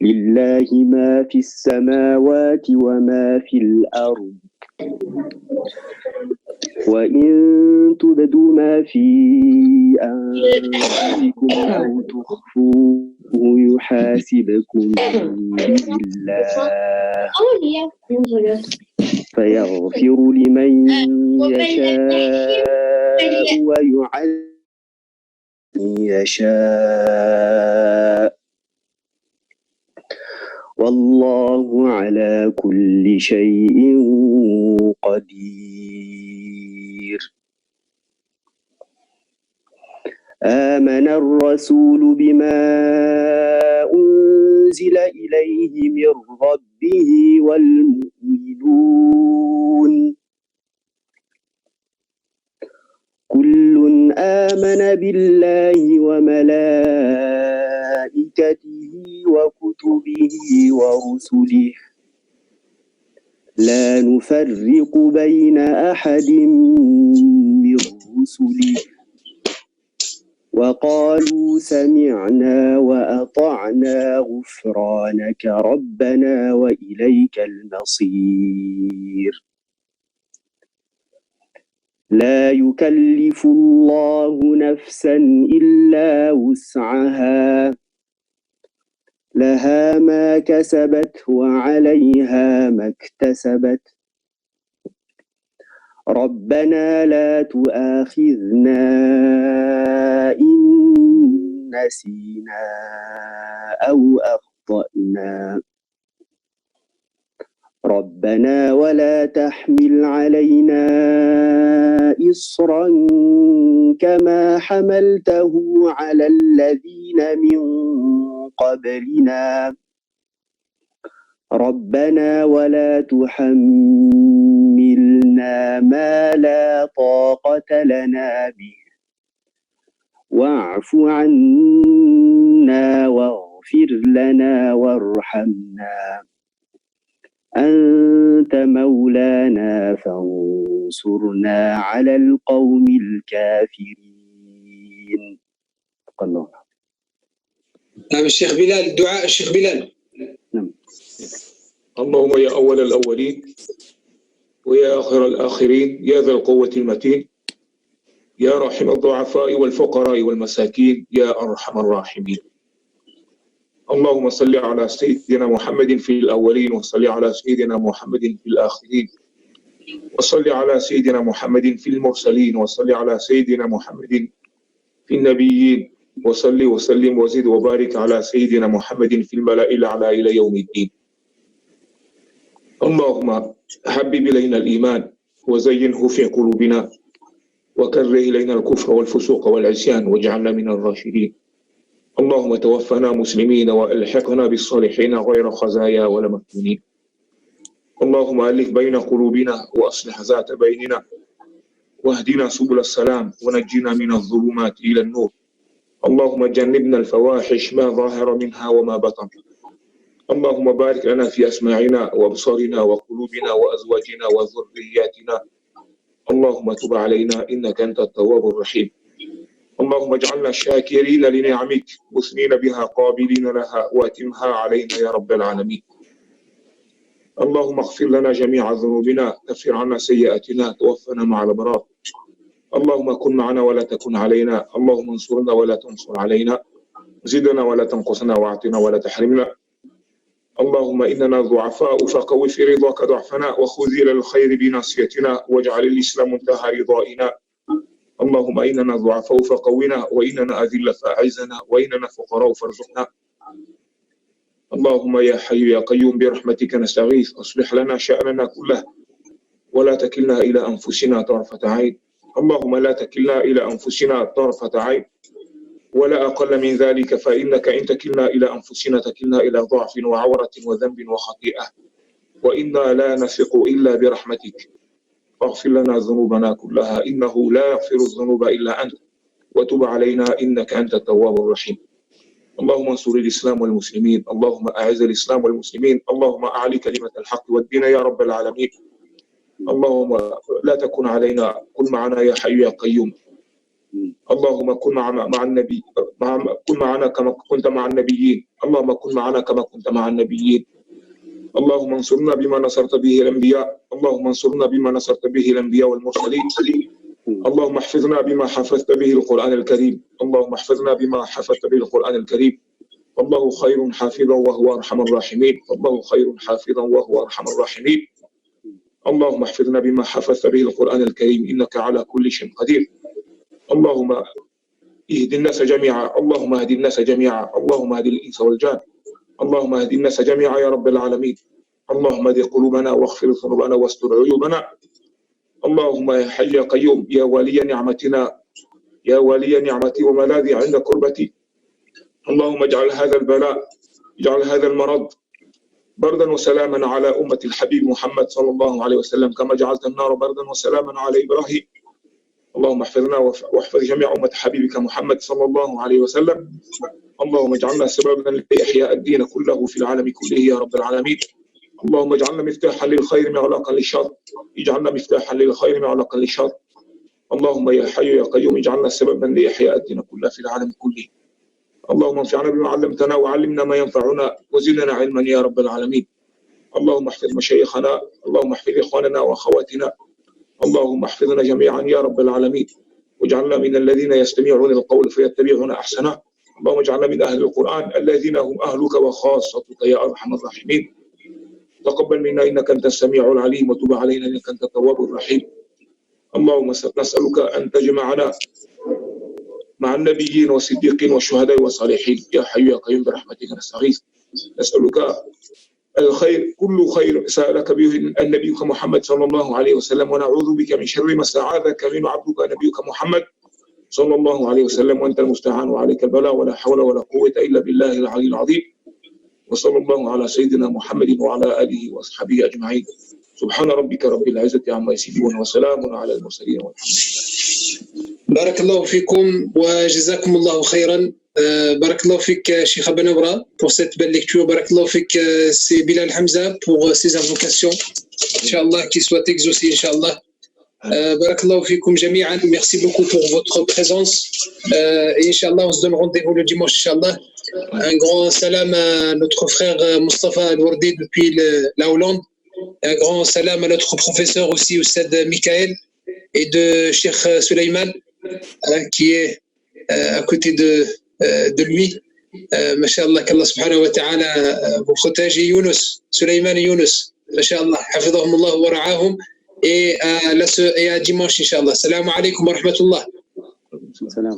لله ما في السماوات وما في الأرض وإن تبدوا ما في أنفسكم أو تخفوه يحاسبكم به الله فيغفر لمن يشاء ويعذب من يشاء والله على كل شيء قدير. آمن الرسول بما أنزل إليه من ربه والمؤمنون كل آمن بالله وملائكته وكتبه ورسله لا نفرق بين أحد من رسله وقالوا سمعنا وأطعنا غفرانك ربنا وإليك المصير. لا يكلف الله نفسا إلا وسعها لها ما كسبت وعليها ما اكتسبت ربنا لا تؤاخذنا إن نسينا أو أخطأنا ربنا ولا تحمل علينا إصرا كما حملته على الذين من قبلنا ربنا ولا تحملنا ما لا طاقة لنا به واعف عنا واغفر لنا وارحمنا أنت مولانا فانصرنا على القوم الكافرين. الله. نعم الشيخ بلال، دعاء الشيخ بلال. نعم. اللهم يا أول الأولين ويا آخر الآخرين يا ذا القوة المتين يا راحم الضعفاء والفقراء والمساكين يا أرحم الراحمين. اللهم صل على سيدنا محمد في الأولين وصل على سيدنا محمد في الآخرين وصل على سيدنا محمد في المرسلين وصل على سيدنا محمد في النبيين وصل وسلم وزد وبارك على سيدنا محمد في الملأ الأعلى إلى يوم الدين. اللهم حبب إلينا الإيمان وزينه في قلوبنا وكره إلينا الكفر والفسوق والعصيان واجعلنا من الراشدين. اللهم توفنا مسلمين وألحقنا بالصالحين غير خزايا ولا مفتونين. اللهم ألف بين قلوبنا وأصلح ذات بيننا واهدنا سبل السلام ونجنا من الظلمات إلى النور. اللهم جنبنا الفواحش ما ظاهر منها وما بطن. اللهم بارك لنا في أسماعنا وأبصارنا وقلوبنا وأزواجنا وذرياتنا. اللهم تب علينا إنك أنت التواب الرحيم. اللهم اجعلنا شاكرين لنعمك مثنين بها قابلين لها واتمها علينا يا رب العالمين. اللهم اغفر لنا جميع ذنوبنا كفر عنا سيئاتنا توفنا مع الأبرار. اللهم كن معنا ولا تكن علينا. اللهم انصرنا ولا تنصر علينا. زدنا ولا تنقصنا واعطنا ولا تحرمنا. اللهم إننا ضعفاء فقوي في رضاك ضعفنا وخذ إلى الخير بناصيتنا واجعل الإسلام منتهى رضائنا. اللهم إننا ضعفاء فقونا وإننا أذل فأعزنا وإننا فقراء فارزقنا. اللهم يا حي يا قيوم برحمتك نستغيث أصلح لنا شأننا كله ولا تكلنا إلى أنفسنا طرفة عين. اللهم لا تكلنا إلى أنفسنا طرفة عين ولا أقل من ذلك فإنك إن تكلنا إلى أنفسنا تكلنا إلى ضعف وعورة وذنب وخطيئة وإنا لا نثق إلا برحمتك. فاغفر لنا ذنوبنا كلها إنه لا يغفر الذنوب إلا أنت وتب علينا إنك أنت التواب الرحيم. اللهم انصر الإسلام والمسلمين. اللهم أعز الإسلام والمسلمين. اللهم أعلي كلمة الحق والدين يا رب العالمين. اللهم لا تكن علينا كن معنا يا حي يا قيوم. اللهم كن معنا مع النبي كن معنا كما كنت مع النبيين. اللهم كن معنا كما كنت مع النبيين. اللهم انصرنا بما نصرت به الأنبياء، اللهم انصرنا بما نصرت به الأنبياء والمرسلين. اللهم احفظنا بما حفظت به القرآن الكريم، اللهم احفظنا بما حفظت به القرآن الكريم. والله خير حافظا وهو أرحم الراحمين، والله خير حافظا وهو أرحم الراحمين. اللهم احفظنا بما حفظت به القرآن الكريم إنك على كل شيء قدير. اللهم اهد الناس جميعا، اللهم اهد الناس جميعا، اللهم اهد الإنس والجان، اللهم اهد الناس جميعا يا رب العالمين. اللهم اهد قلوبنا واغفر ذنوبنا واستر عيوبنا. اللهم يا حي يا قيوم يا ولي نعمتنا، يا ولي نعمتي وملاذي عند قربتي. اللهم اجعل هذا البلاء، اجعل هذا المرض بردا وسلاما على أمة الحبيب محمد صلى الله عليه وسلم كما جعلت النار بردا وسلاما على إبراهيم. اللهم احفظنا واحفظ جميع أمة حبيبك محمد صلى الله عليه وسلم. اللهم اجعلنا سببا لإحياء الدين كله في العالم كله يا رب العالمين. اللهم اجعلنا مفتاحا للخير معلقا للشر، اجعلنا مفتاحا للخير معلقا للشر. اللهم يا حي يا قيوم اجعلنا سببا لإحياء الدين كله في العالم كله. اللهم انفعنا بما علمتنا وعلمنا ما ينفعنا وزدنا علما يا رب العالمين. اللهم احفظ مشايخنا، اللهم احفظ إخواننا وأخواتنا، اللهم احفظنا جميعا يا رب العالمين، واجعلنا من الذين يستمعون القول فيتبعون أحسنه. اللهم اجعلنا من أهل القرآن الذين هم أهلك وخاصتك يا أرحم الراحمين. تقبل منا إنك أنت السميع العليم وتب علينا إنك أنت التواب الرحيم. اللهم نسألك أن تجمعنا مع النبيين والصديقين والشهداء والصالحين يا حي يا قيوم برحمتك نستغيث. نسألك الخير كل خير سألك به نبيك محمد صلى الله عليه وسلم، ونعوذ بك من شر ما استعاذك منه عبدك نبيك محمد صلى الله عليه وسلم، وأنت المستعان وعليك البلاء ولا حول ولا قوة إلا بالله العلي العظيم. وصلى الله على سيدنا محمد وعلى آله وأصحابه أجمعين. سبحان ربك رب العزة عما يصفون وسلام على المرسلين والحمد لله. بارك الله فيكم وجزاكم الله خيرا. بارك الله فيك Cheikh Abanoura pour cette belle lecture. بارك الله فيك c'est Bilal Hamza pour ses invocations. Inch'Allah, qu'il soit exaucé, Inch'Allah. بارك الله فيكم جميعا. Merci beaucoup pour votre présence. Et Inch'Allah, on se donne rendez-vous le dimanche, Inch'Allah. Un grand salam à notre frère Mustafa Al-Wardi depuis la Hollande. Un grand salam à notre professeur aussi, Oussad Mikael, et de Cheikh Suleiman, qui est à côté de lui. Masha'Allah, qu'Allah subhanahu wa ta'ala vous protège. Et Younous, Suleiman et Younous, Masha'Allah, hafidhahumullah wa ra'ahum. Et à dimanche, Inch'Allah. Salam alaikum wa rahmatullah. Salam.